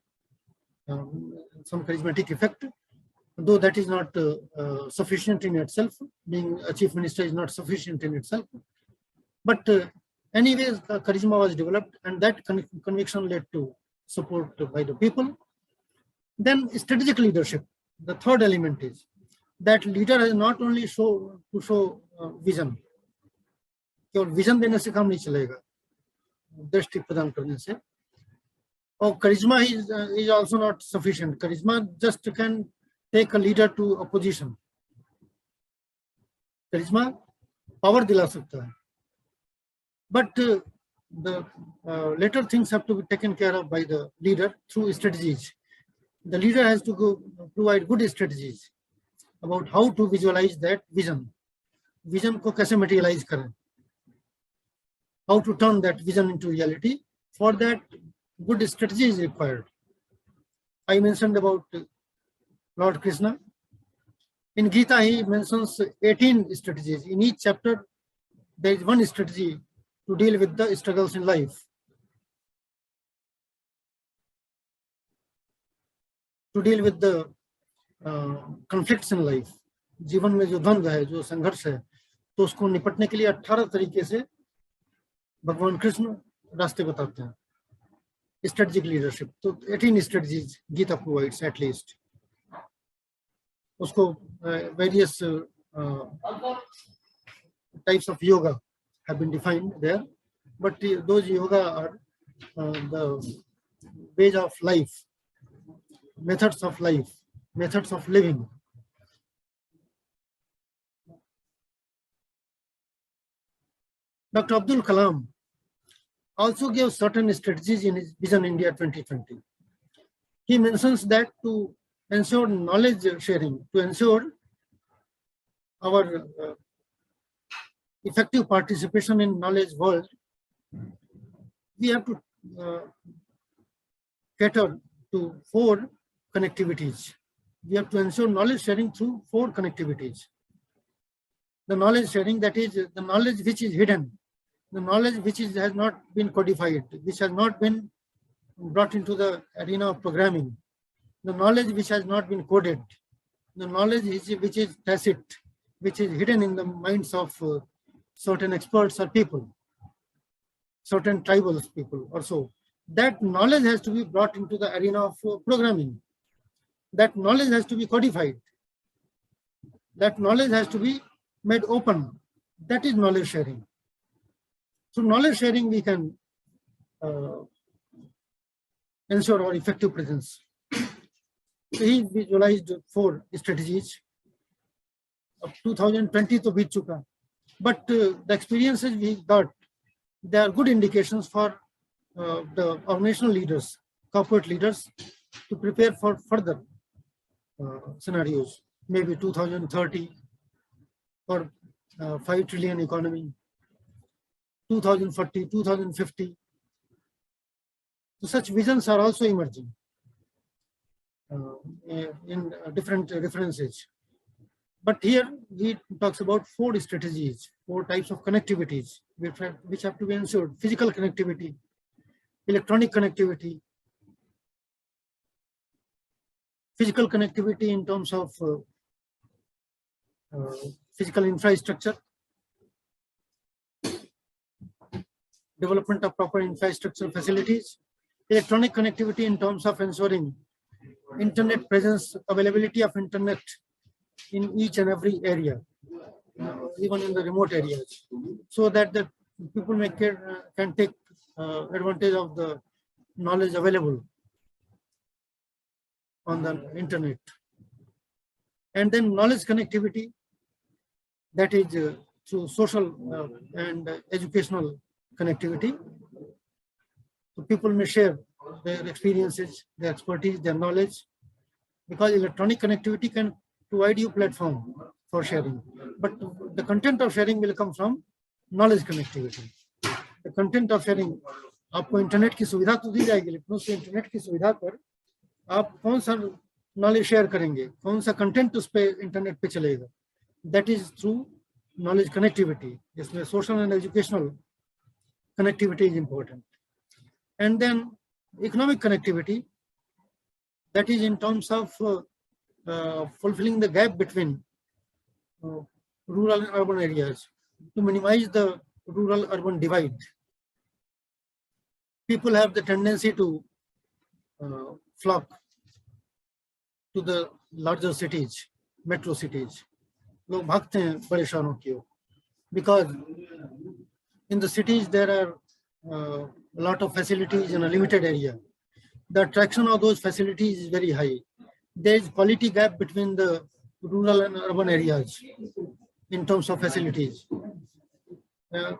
some charismatic effect. Though that is not sufficient in itself, being a chief minister is not sufficient in itself. But anyways, charisma was developed, and that conviction led to support by the people. Then strategic leadership. The third element is that leader has not only show vision. केवल vision देने से काम नहीं चलेगा, दृष्टि प्रदान करने से. और charisma is also not sufficient. Charisma just can take a leader to a position. Charisma power दिला सकता है, but the later things have to be taken care of by the leader through strategies. The leader has to provide good strategies about how to visualize that vision. Vision को कैसे materialize करें, how to turn that vision into reality. For that, good strategy is required. I mentioned about Lord Krishna. In Gita, he mentions 18 strategies. In each chapter, there is one strategy to deal with the struggles in life, to deal with the conflicts in life. जीवन में जो द्वंद्व है, जो संघर्ष है, तो उसको निपटने के लिए 18 तरीके से भगवान कृष्ण रास्ते बताते हैं. Strategic leadership, तो 18 strategies Gita provides at least. उसको various types of yoga have been defined there, but those yoga are the ways of life, methods of life, methods of living. Dr. Abdul Kalam also gave certain strategies in his Vision India 2020. He mentions that to ensure knowledge sharing, to ensure our effective participation in knowledge world, we have to cater to 4 connectivities. We have to ensure knowledge sharing through 4 connectivities. The knowledge sharing, that is the knowledge which is hidden, the knowledge which has not been codified, which has not been brought into the arena of programming, the knowledge which has not been coded, the knowledge which is tacit, which is hidden in the minds of certain experts or people, certain tribal people or so. That knowledge has to be brought into the arena of programming. That knowledge has to be codified. That knowledge has to be made open. That is knowledge sharing. Through knowledge sharing, we can ensure our effective presence. So he visualized 4 strategies. Of 2020 to beat chuka, but the experiences we got, they are good indications for the organizational leaders, corporate leaders, to prepare for further scenarios, maybe 2030 or 5 trillion economy, 2040, 2050. So such visions are also emerging in different references. But here he talks about 4 strategies, 4 types of connectivities which have to be ensured: physical connectivity, electronic connectivity, physical connectivity in terms of physical infrastructure, development of proper infrastructure facilities, electronic connectivity in terms of ensuring internet presence, availability of internet in each and every area, even in the remote areas, so that the people can take advantage of the knowledge available on the internet. And then knowledge connectivity, that is through social and educational connectivity. So people may share their experiences, their expertise, their knowledge, because electronic connectivity can provide you platform for sharing, but the content of sharing will come from knowledge connectivity. The content of sharing, आपको internet की सुविधा तो दी जाएगी, लेकिन उस internet की सुविधा पर आप कौन सा नॉलेज शेयर करेंगे, कौन सा कंटेंट उस पे इंटरनेट पे चलेगा, that is through knowledge connectivity. जिसमें social and educational connectivity is important. And then economic connectivity, that is in terms of fulfilling the gap between rural and urban areas, to minimize the rural-urban divide. People have the tendency to flock to the larger cities, metro cities. लोग भागते हैं बड़े शहरों की ओर, because in the cities there are a lot of facilities in a limited area. The attraction of those facilities is very high. There is quality gap between the rural and urban areas in terms of facilities.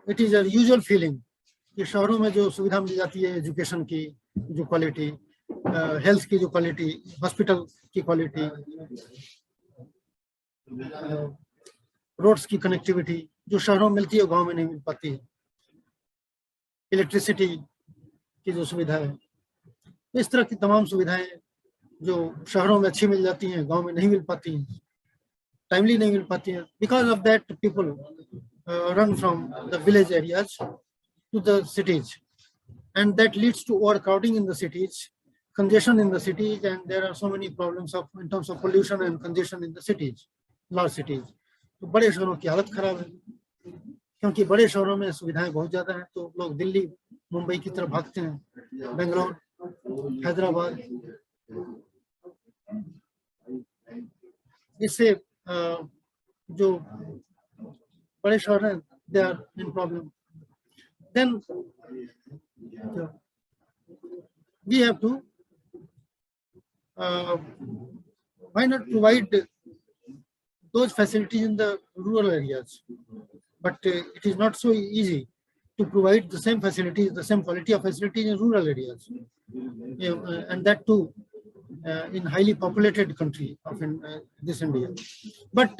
It is a usual feeling कि शहरों में जो सुविधा मिल जाती है, education की जो quality, health की जो क्वालिटी, हॉस्पिटल की क्वालिटी, रोड्स की कनेक्टिविटी जो शहरों में मिलती है गांव में नहीं मिल पाती है, इलेक्ट्रिसिटी की जो सुविधा है, इस तरह की तमाम सुविधाएं जो शहरों में अच्छी मिल जाती हैं गांव में नहीं मिल पाती हैं, टाइमली नहीं मिल पाती हैं. Because of that people run from the village areas to the cities, and that leads to overcrowding in the cities, congestion in the cities, and there are so many problems of in terms of pollution and congestion in the cities, large cities. तो बड़े शहरों की हालत खराब है, क्योंकि बड़े शहरों में सुविधाएं बहुत ज्यादा हैं, तो लोग दिल्ली मुंबई की तरफ भागते हैं, बेंगलोर, हैदराबाद. इससे जो बड़े शहर हैं, they are in problem. Then we have to why not provide those facilities in the rural areas? But it is not so easy to provide the same facilities, the same quality of facilities in rural areas, and that too in highly populated country of this India. But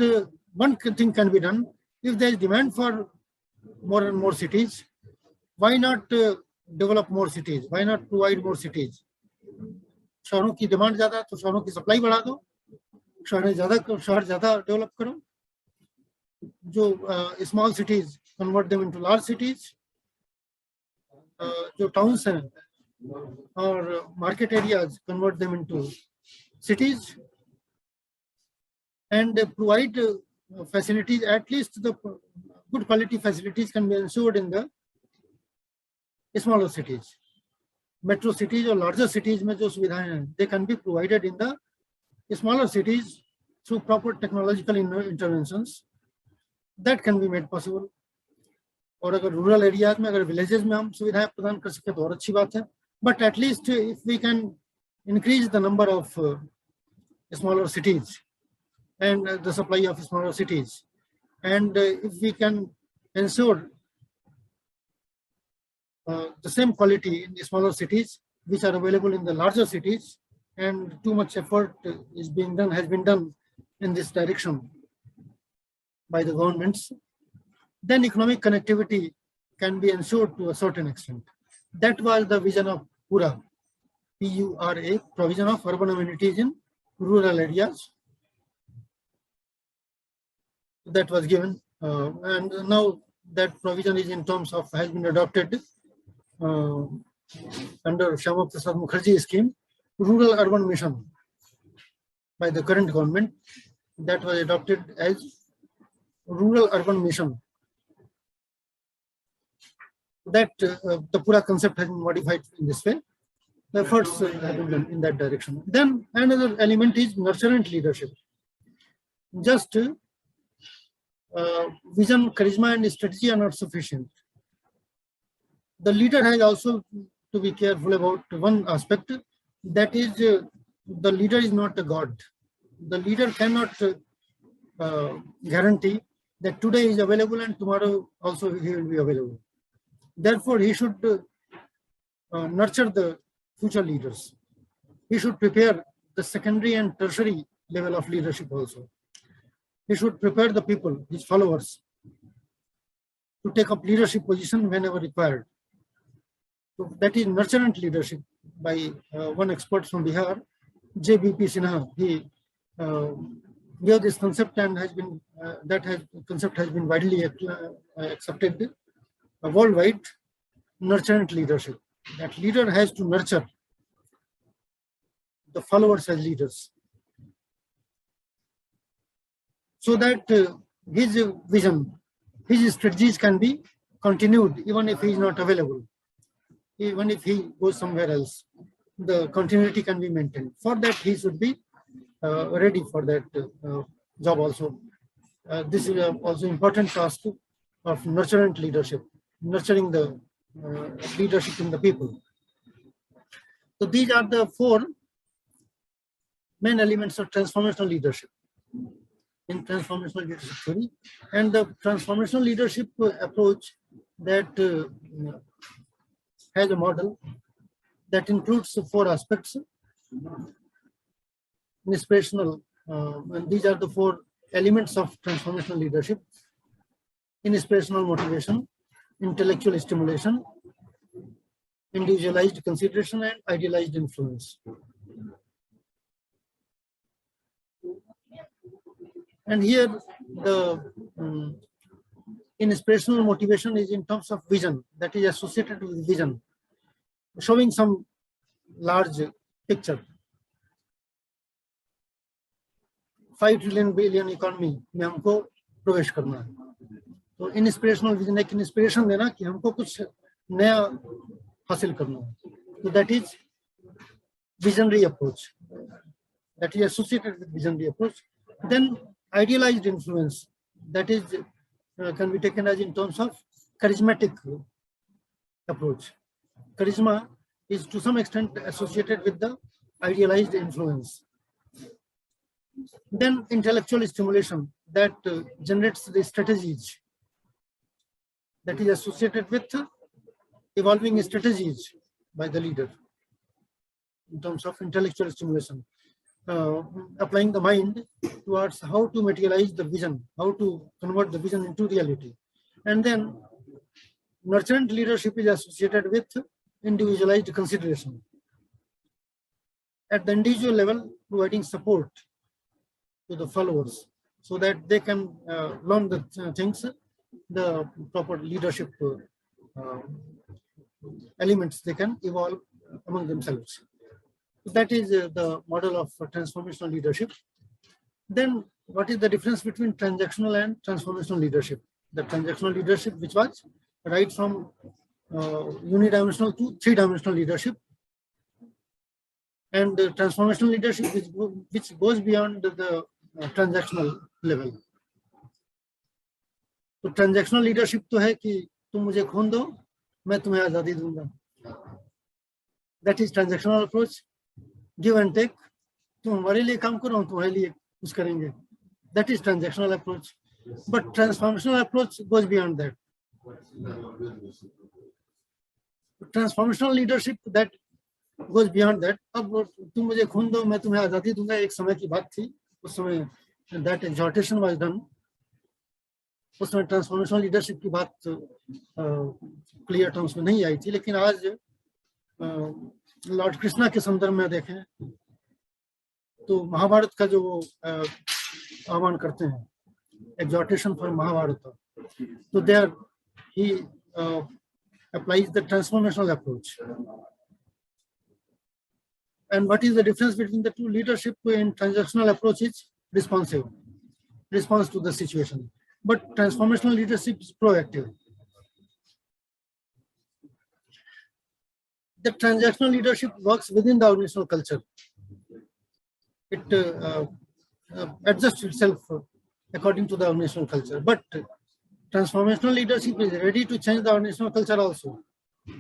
one thing can be done. If there is demand for more and more cities, why not develop more cities? Why not provide more cities? शहरों की demand ज्यादा है तो शहरों की supply बढ़ा दो, शहर ज्यादा डेवलप करो. जो small cities convert them into large cities, जो टाउन्स हैं और market areas convert them into cities, and provide facilities. At least the good quality facilities can be ensured in the smaller cities. Metro cities or larger cities में जो सुविधाएं हैं, they can be provided in the smaller cities through proper technological interventions. That can be made possible. और अगर rural areas में, अगर villages में हम सुविधाएं प्रदान कर सके तो और अच्छी बात है. But at least if we can increase the number of smaller cities and the supply of smaller cities, and if we can ensure the same quality in the smaller cities which are available in the larger cities, and too much effort has been done in this direction by the governments, then economic connectivity can be ensured to a certain extent. That was the vision of PURA, P-U-R-A, provision of urban amenities in rural areas. That was given, and now that provision is in terms of has been adopted under Shyama Prasad Mukherjee scheme, Rural Urban Mission, by the current government. That was adopted as Rural Urban Mission. That the Pura concept has been modified in this way. The efforts have been done in that direction. Then another element is nurturant leadership. Just vision, charisma, and strategy are not sufficient. The leader has also to be careful about one aspect, that is the leader is not a god. The leader cannot guarantee that today is available and tomorrow also he will be available. Therefore, he should nurture the future leaders. He should prepare the secondary and tertiary level of leadership also. He should prepare the people, his followers, to take up leadership position whenever required. So that is nurturant leadership by one expert from Bihar, J.B.P. Sinha. He gave this concept and has been concept has been widely accepted worldwide. Nurturant leadership. That leader has to nurture the followers as leaders, so that his vision, his strategies can be continued even if he is not available. Even if he goes somewhere else, the continuity can be maintained. For that, he should be ready for that job also. This is also important task of nurturant leadership, nurturing the leadership in the people. So these are the 4 main elements of transformational leadership in transformational leadership theory, and the transformational leadership approach that has a model that includes 4 aspects. Inspirational, and these are the 4 elements of transformational leadership: inspirational motivation, intellectual stimulation, individualized consideration, and idealized influence. And here the inspirational motivation is in terms of vision, that is associated with vision, showing some large picture. 5 trillion billion economy में हमको प्रवेश करना है, तो inspirational vision एक inspiration देना कि हमको कुछ नया हासिल करना है, तो that is visionary approach, that is associated with visionary approach. Then idealized influence, that is can be taken as in terms of charismatic approach. Charisma is to some extent associated with the idealized influence. Then intellectual stimulation, that generates the strategies, that is associated with evolving strategies by the leader in terms of intellectual stimulation, applying the mind towards how to materialize the vision, how to convert the vision into reality. And then nurturant leadership is associated with individualized consideration. At the individual level, providing support to the followers so that they can learn the things, the proper leadership elements they can evolve among themselves. That is the model of transformational leadership. Then what is the difference between transactional and transformational leadership? The transactional leadership, which was right from unidimensional to 3-dimensional leadership, and the transformational leadership which goes beyond the transactional level. तो transactional leadership तो है कि तुम मुझे खून दो, मैं तुम्हें आजादी दूंगा. That is transactional approach. Give and take. तुम हमारे लिए काम करो, हम तुम्हारे लिए कुछ करेंगे. That is transactional approach. But transformational approach goes beyond that. Transformational leadership that goes beyond that. अब तुम मुझे खून दो, मैं तुम्हें आजादी दूंगा, एक समय की बात थी. उस समय that exhortation was done. उसमें ट्रांसफॉर्मेशनल लीडरशिप की बात क्लियर टर्म्स में नहीं आई थी, लेकिन आज लॉर्ड कृष्णा के संदर्भ में देखें तो महाभारत का जो वो आह्वान करते हैं, exhortation for Mahabharata, so there he applies the transformational approach. And what is the difference between the two? Leadership in transactional approach is responsive, response to the situation, but transformational leadership is proactive. The transactional leadership works within the organizational culture. It adjusts itself according to the organizational culture, but transformational leadership is ready to change the organizational culture also,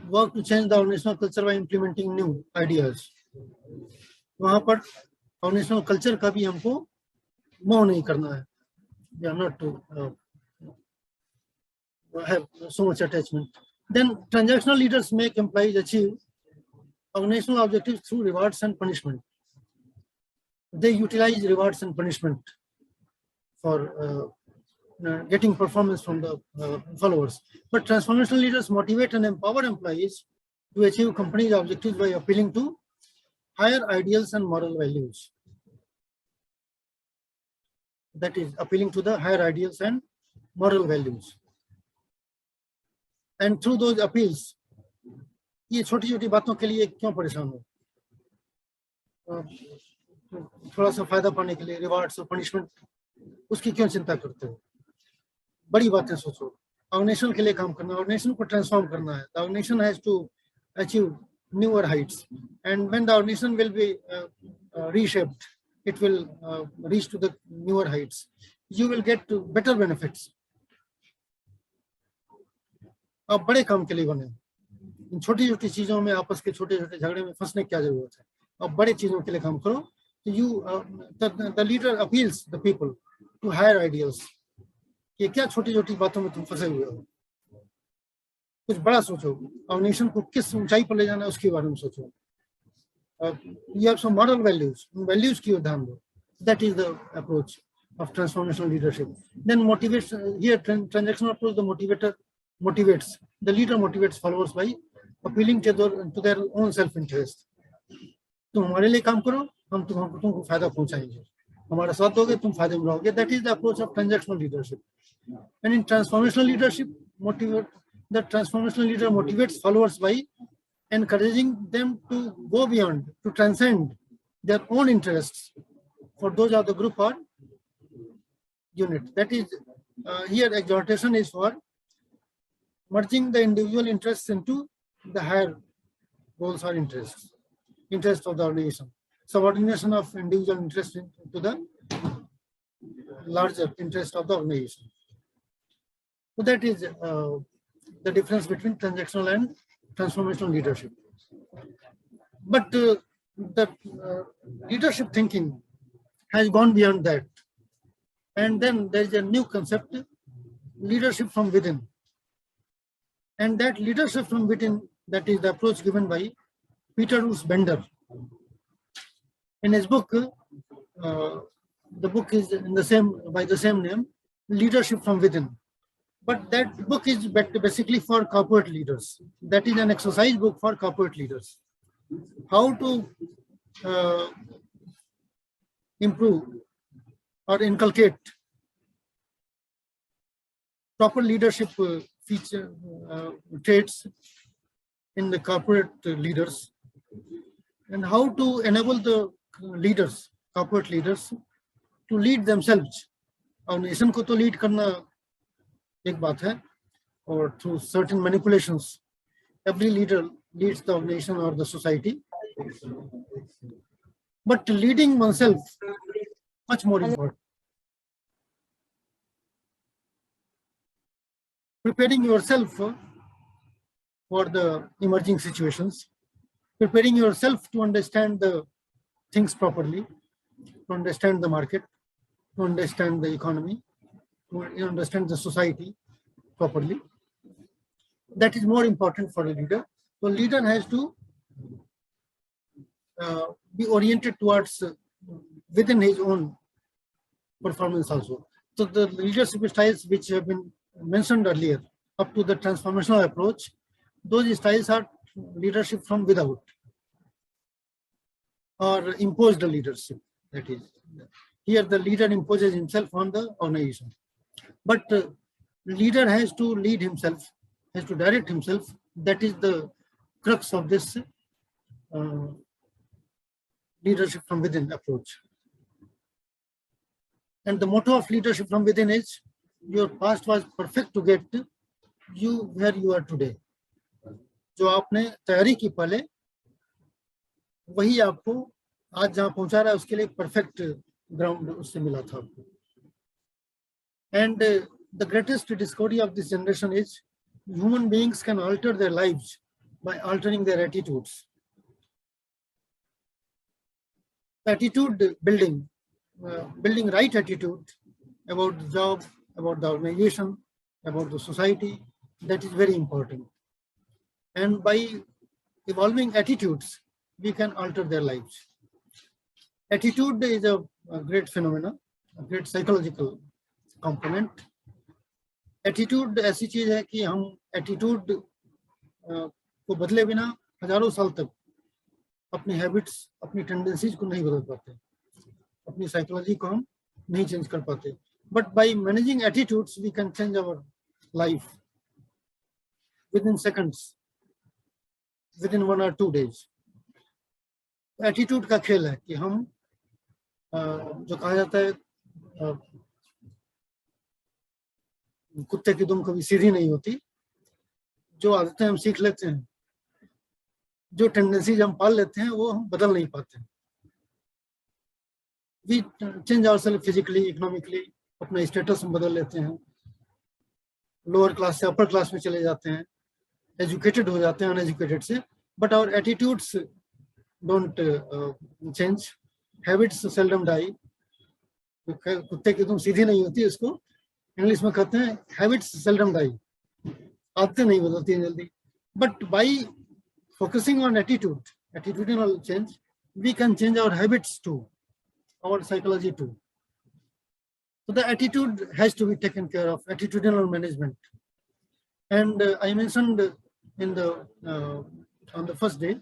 work to change the organizational culture by implementing new ideas. वहाँ पर organizational culture का भी हमको मोह नहीं करना है. We are not to have so much attachment. Then transactional leaders make employees achieve organizational objectives through rewards and punishment. They utilize rewards and punishment for getting performance from the followers. But transformational leaders motivate and empower employees to achieve company's objectives by appealing to higher ideals and moral values. That is, appealing to the higher ideals and moral values. And through those appeals, ये छोटी-छोटी बातों के लिए क्यों परेशान हो? थोड़ा सा फायदा पाने के लिए रिवार्ड्स और पनिशमेंट, उसकी क्यों चिंता करते हो? बड़ी बातें सोचो. ऑर्गेनाइजेशन के लिए काम करना, ऑर्गेनाइजेशन को ट्रांसफॉर्म करना है. The organization has to achieve newer heights, and when the organization will be reshaped, it will reach to the newer heights. You will get to better benefits. आप बड़े काम के लिए बने, इन छोटी छोटी चीजों में आपस के छोटे छोटे झगड़े में फंसने की क्या जरूरत है, आप बड़े चीजों के लिए काम करो. You the leader appeals the people to higher ideals. कि क्या छोटी छोटी बातों में तुम फंसे हुए हो, कुछ बड़ा सोचो, और नेशन को किस ऊंचाई पर ले जाना है उसके बारे में सोचो. You have some moral values, values की ओर ध्यान दो. That is the approach of transformational leadership. Then motivates, here transactional approach, the motivator motivates, the leader motivates followers by appealing to their own self-interest. तुम हमारे लिए काम करो, हम तुमको फायदा पहुंचाएंगे, हमारा साथ दोगे तुम फायदे में रहोगे. That is the approach of transactional leadership. And in transformational leadership, the transformational leader motivates followers by encouraging them to go beyond, to transcend their own interests for those of the group or unit. That is, here exhortation is for merging the individual interests into the higher goals or interests of the organization. Subordination of individual interest to the larger interest of the organization. So that is the difference between transactional and transformational leadership. But the leadership thinking has gone beyond that. And then there is a new concept, leadership from within. And that leadership from within, that is the approach given by Peter Bender. In his book, the book is in the same, by the same name, Leadership from Within. But that book is basically for corporate leaders. That is an exercise book for corporate leaders. How to improve or inculcate proper leadership feature traits in the corporate leaders, and how to enable the leaders, corporate leaders, to lead themselves. और nation को तो lead करना एक बात है, और through certain manipulations, every leader leads the nation or the society. But leading oneself, much more important. Preparing yourself for the emerging situations, preparing yourself to understand the things properly, to understand the market, to understand the economy, to understand the society properly. That is more important for a leader. So leader has to be oriented towards within his own performance also. So the leadership styles which have been mentioned earlier, up to the transformational approach, those styles are leadership from without, or imposed leadership. That is, here the leader imposes himself on the organization. But leader has to lead himself, has to direct himself. That is the crux of this leadership from within approach. And the motto of leadership from within is, your past was perfect to get you where you are today. जो आपने तैयारी की पहले, वही आपको आज जहां पहुंचा रहा है, उसके लिए परफेक्ट ग्राउंड उससे मिला था आपको. And the greatest discovery of this generation is, human beings can alter their lives by altering their attitudes. Attitude building, building right attitude about the job, about the organization, about the society, that is very important. And by evolving attitudes, we can alter their lives. Attitude is a great phenomenon, a great psychological component. Attitude ऐसी चीज है कि हम attitude को बदले बिना हजारों साल तक अपनी हैबिट्स, अपनी टेंडेंसीज को नहीं बदल पाते, अपनी साइकोलॉजी को हम नहीं चेंज कर पाते. But by managing attitudes, we can change our life within seconds, within 1 or 2 days. Attitude का खेल है कि हम जो कहा जाता है कुत्ते की दुम कभी सीधी नहीं होती. जो आदतें हम सीख लेते हैं, जो टेंडेंसीज हम पाल लेते हैं, वो हम बदल नहीं पाते. We change ourselves physically, economically, अपना status हम बदल लेते हैं, lower class से upper class में चले जाते हैं, educated हो जाते हैं uneducated से, but our attitudes don't change. Habits seldom die. कुत्ते की तुम सीधी नहीं होती, इसको इंग्लिश में कहते हैं habits seldom die. आदतें नहीं बदलती हैं जल्दी. But by focusing on attitudinal change, we can change our habits too, our psychology too. So the attitude has to be taken care of, attitudinal management. And I mentioned in the on the first day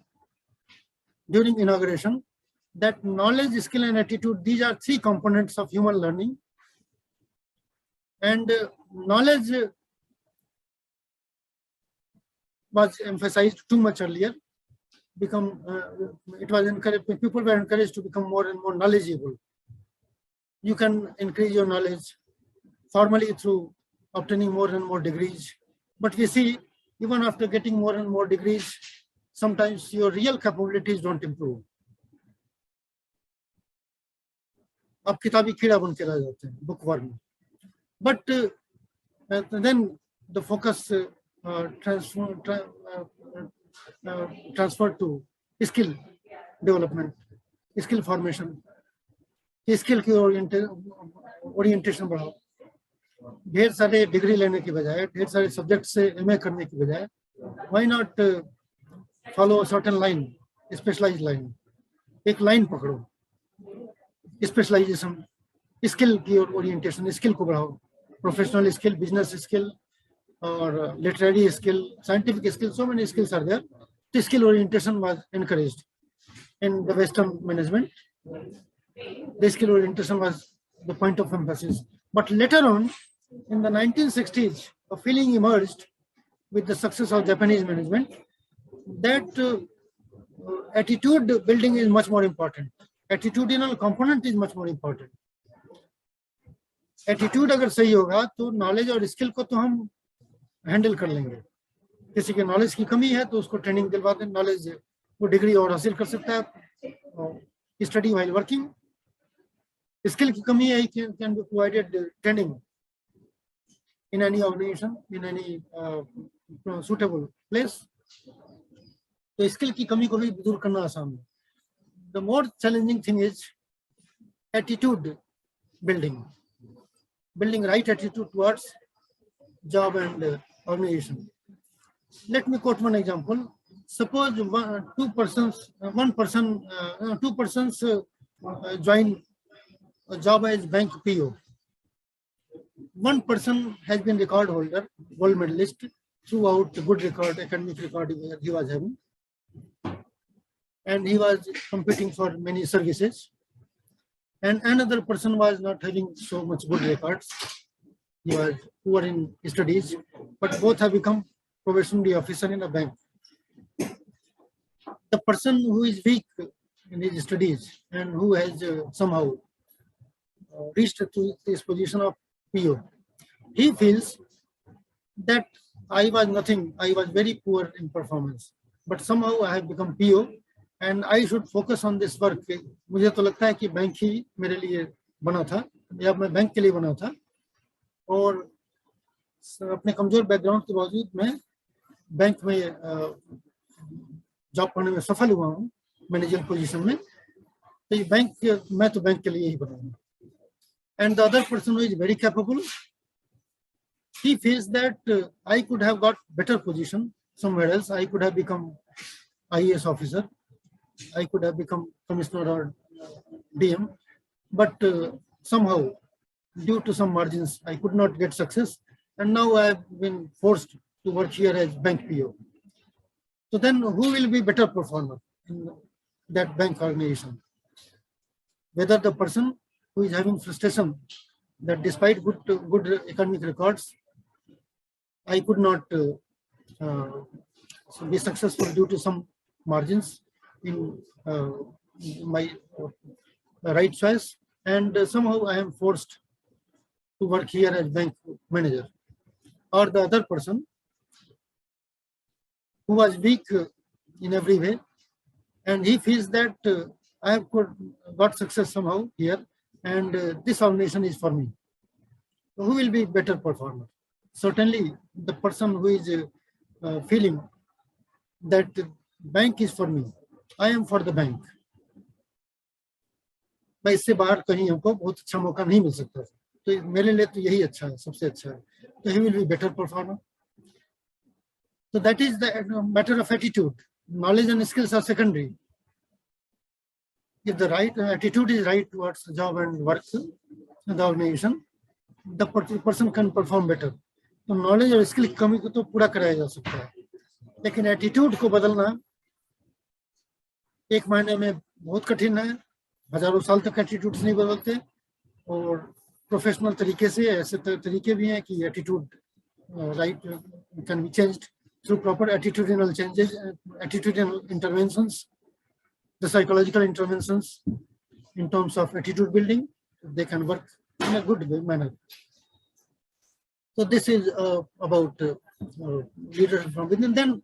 during inauguration that knowledge, skill, and attitude, these are three components of human learning. And knowledge was emphasized too much earlier. It was encouraged, people were encouraged to become more and more knowledgeable. You can increase your knowledge formally through obtaining more and more degrees. But we see, even after getting more and more degrees, sometimes your real capabilities don't improve. आप किताबी कीड़ा बन के रह जाते हैं, bookworm. But then the focus transferred to skill development, skill formation, skill की orientation बढ़ाओ. ढेर सारे डिग्री लेने की बजाय, ढेर सारे सब्जेक्ट से एमए करने की बजाय, why not follow a certain line, specialized line. एक लाइन पकड़ो, स्पेशलाइजेशन, स्किल की ओरिएंटेशन, स्किल को बढ़ाओ, प्रोफेशनल स्किल, बिजनेस स्किल और literary skill, scientific skill, so many skills are there. The skill orientation was encouraged in the Western management. The skill orientation was the point of emphasis. But later on, in the 1960s, a feeling emerged with the success of Japanese management that attitude building is much more important. Attitudinal component is much more important. Attitude अगर सही होगा तो knowledge और skill को तो हम handle कर लेंगे. किसी के knowledge की कमी है तो उसको training दिलवा दें, knowledge वो डिग्री और हासिल कर सकता है, study while working. Skill की कमी है, can be provided training in any organization, in any suitable place. तो skill की कमी को भी दूर करना आसान है. The more challenging thing is attitude building right attitude towards job and organization. Let me quote one example. Suppose two persons join a job as bank PO. One person has been record holder, gold medalist, throughout good record, academic record he was having. And he was competing for many services. And another person was not having so much good records. He was poor in studies, but both have become probationary officer in a bank. The person who is weak in his studies and who has somehow reached to this position of PO, he feels that I was nothing, I was very poor in performance, but somehow I have become PO. And I should focus on this work. मुझे तो लगता है कि bank ही मेरे लिए बना था, या मैं बैंक के लिए बना था, और अपने कमजोर बैकग्राउंड के बावजूद मैं बैंक में जॉब करने में सफल हुआ हूँ, मैनेजर पोजीशन में. तो ये बैंक, मैं तो बैंक के लिए ही बना हूँ. And the other person who is very capable, he feels that I could have got better position somewhere else. I could have become IAS officer. I could have become commissioner or DM, but somehow, due to some margins, I could not get success, and now I have been forced to work here as bank PO. So then, who will be better performer in that bank organization? Whether the person who is having frustration that despite good academic records, I could not be successful due to some margins in my right choice, and somehow I am forced to work here as bank manager. Or the other person who was weak in every way, and he feels that I have got success somehow here, and this organization is for me. Who will be better performer? Certainly, the person who is feeling that bank is for me, I am for the bank. मैं इससे बाहर कहीं हमको बहुत अच्छा मौका नहीं मिल सकता, तो मेरे लिए तो यही अच्छा है, सबसे अच्छा है. तो he will be better performer. So that is the matter of attitude. Knowledge and skills are secondary. If the right attitude is right towards the job and work in the organization, the person can perform better. तो knowledge और skill की कमी को तो पूरा कराया जा सकता है, लेकिन एटीट्यूड को बदलना एक महीने में बहुत कठिन है. हजारों साल तक एटीट्यूड्स नहीं बदलते, और प्रोफेशनल तरीके से ऐसे तरीके भी हैं कि attitude right can be changed through proper attitudinal changes, attitudinal interventions, the psychological interventions in terms of attitude building. They can work in a good manner. So this is about leadership from within. Then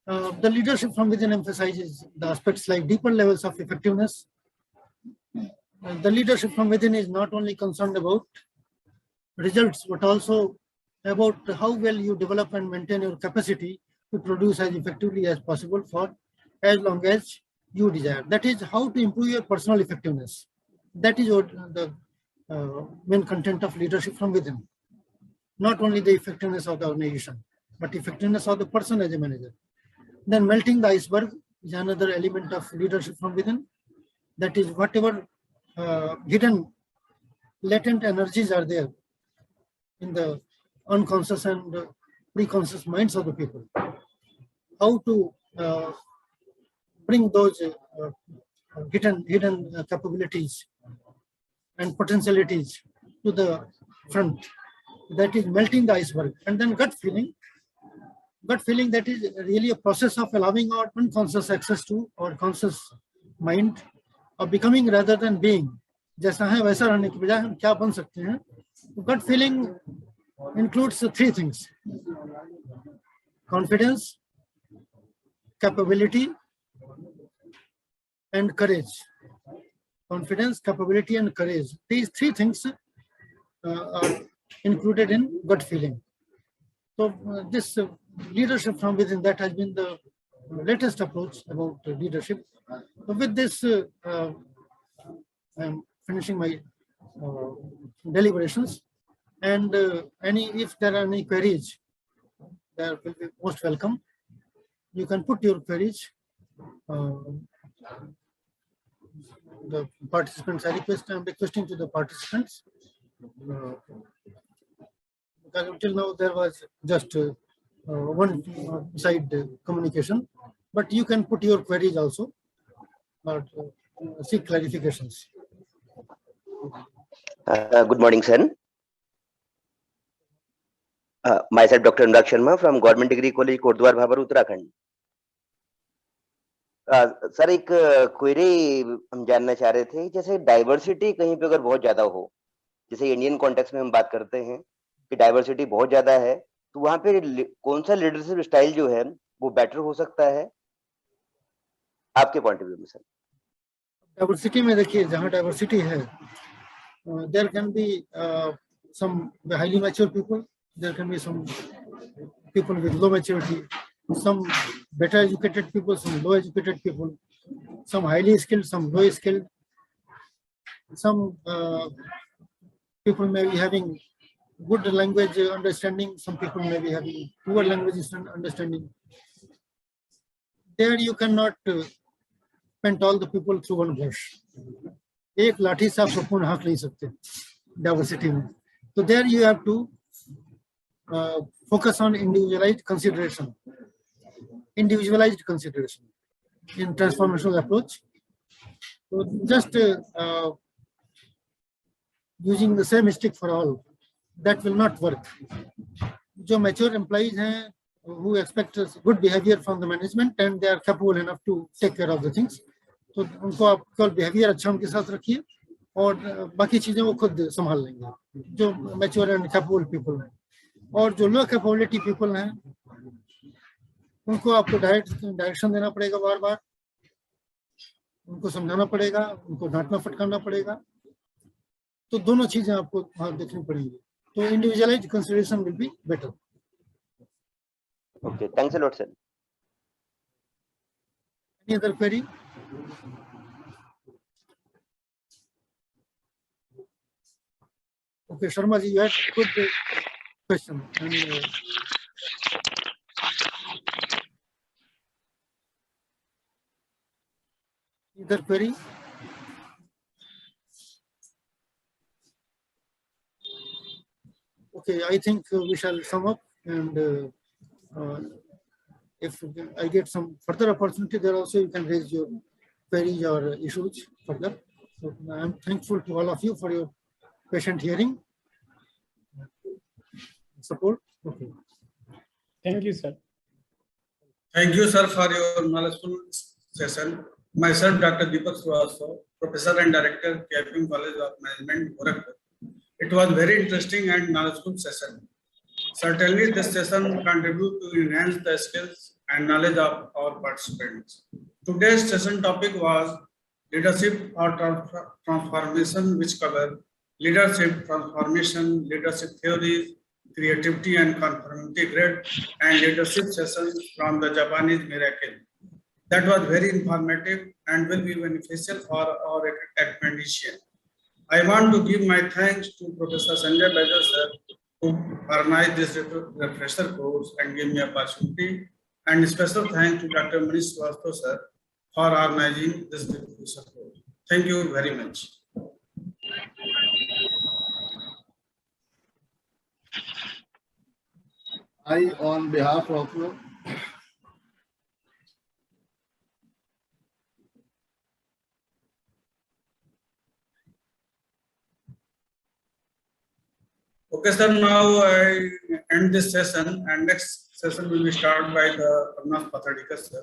the leadership from within emphasizes the aspects like deeper levels of effectiveness. The leadership from within is not only concerned about results, but also about how well you develop and maintain your capacity to produce as effectively as possible for as long as you desire. That is how to improve your personal effectiveness. That is what the main content of leadership from within. Not only the effectiveness of the organization, but effectiveness of the person as a manager. Then melting the iceberg is another element of leadership from within. That is whatever hidden latent energies are there in the unconscious and preconscious minds of the people. How to bring those hidden capabilities and potentialities to the front. That is melting the iceberg. And then gut feeling. Gut feeling, that is really a process of allowing our unconscious access to our conscious mind, of becoming rather than being. जैसा है वैसा रहने की बजाय हम क्या बन सकते हैं. Gut feeling includes three things: confidence, capability, and courage. Confidence, capability, and courage. These three things are included in gut feeling. So this leadership from within, that has been the latest approach about leadership. So with this, I'm finishing my deliberations. And if there are any queries, they will be most welcome. You can put your queries. The participants, I'm requesting to the participants. Because until now there was just one side communication, but you can put your queries also, or seek clarifications. Good morning, sir. Myself, Dr. Anurag Sharma from Government Degree College, Kordwar, Bhabar, Uttarakhand. Sir एक query हम जानना चाह रहे थे, जैसे diversity कहीं पे अगर बहुत ज्यादा हो, जैसे इंडियन कॉन्टेक्स्ट में हम बात करते हैं कि डाइवर्सिटी बहुत ज्यादा है, तो वहां पे कौन सा लीडरशिप स्टाइल जो है वो बेटर हो सकता है आपके पॉइंट ऑफ व्यू में सर? डाइवर्सिटी में देखिए, जहाँ डाइवर्सिटी है, there can be some highly mature people, there can be some people with low maturity, some better educated people, some low educated people, some highly skilled, some low skilled. Some people may be having good language understanding, some people may be having poor language understanding. There you cannot paint all the people through one brush. एक लाठी से आप सबको हाँक नहीं सकते diversity में. So there you have to focus on individualized consideration in transformational approach. So just using the same stick for all, that will not work. जो mature employees हैं, who expect good behavior from the management and they are capable enough to take care of the things, तो उनको आप केवल behavior अच्छा उनके साथ रखिए और बाकी चीजें वो खुद संभाल लेंगे, जो mature and capable people हैं. और जो low capability people हैं, उनको आपको डायरेक्शन देना पड़ेगा बार बार, उनको समझाना पड़ेगा, उनको डांटना फटकारना पड़ेगा, तो दोनों चीजें आपको वहां देखनी पड़ेंगी, तो individualised consideration will be better. Okay, thanks a lot, sir. Any other query? Okay, Sharma ji, you had good question. And, either query? Okay, I think we shall sum up, and if I get some further opportunity there also, you can raise your queries or issues further. So I'm thankful to all of you for your patient hearing, support. Okay. Thank you, sir. Thank you, sir, for your knowledgeful session. Myself, Dr. Deepak Srivastava, Professor and Director, KFM College of Management, Gorakhpur. It was very interesting and knowledgeful session. Certainly, this session contribute to enhance the skills and knowledge of our participants. Today's session topic was leadership or transformation, which cover leadership transformation, leadership theories, creativity and conformity grid, and leadership sessions from the Japanese miracle. That was very informative and will be beneficial for our recommendation. I want to give my thanks to Professor Sanjay Bajaj sir who organized this refresher course and gave me opportunity, and special thanks to Dr. Manish Srivastava sir for organizing this refresher course. Thank you very much. I, on behalf of Okay, sir, now I end this session and next session will be started by the Pranav Patadikar, sir.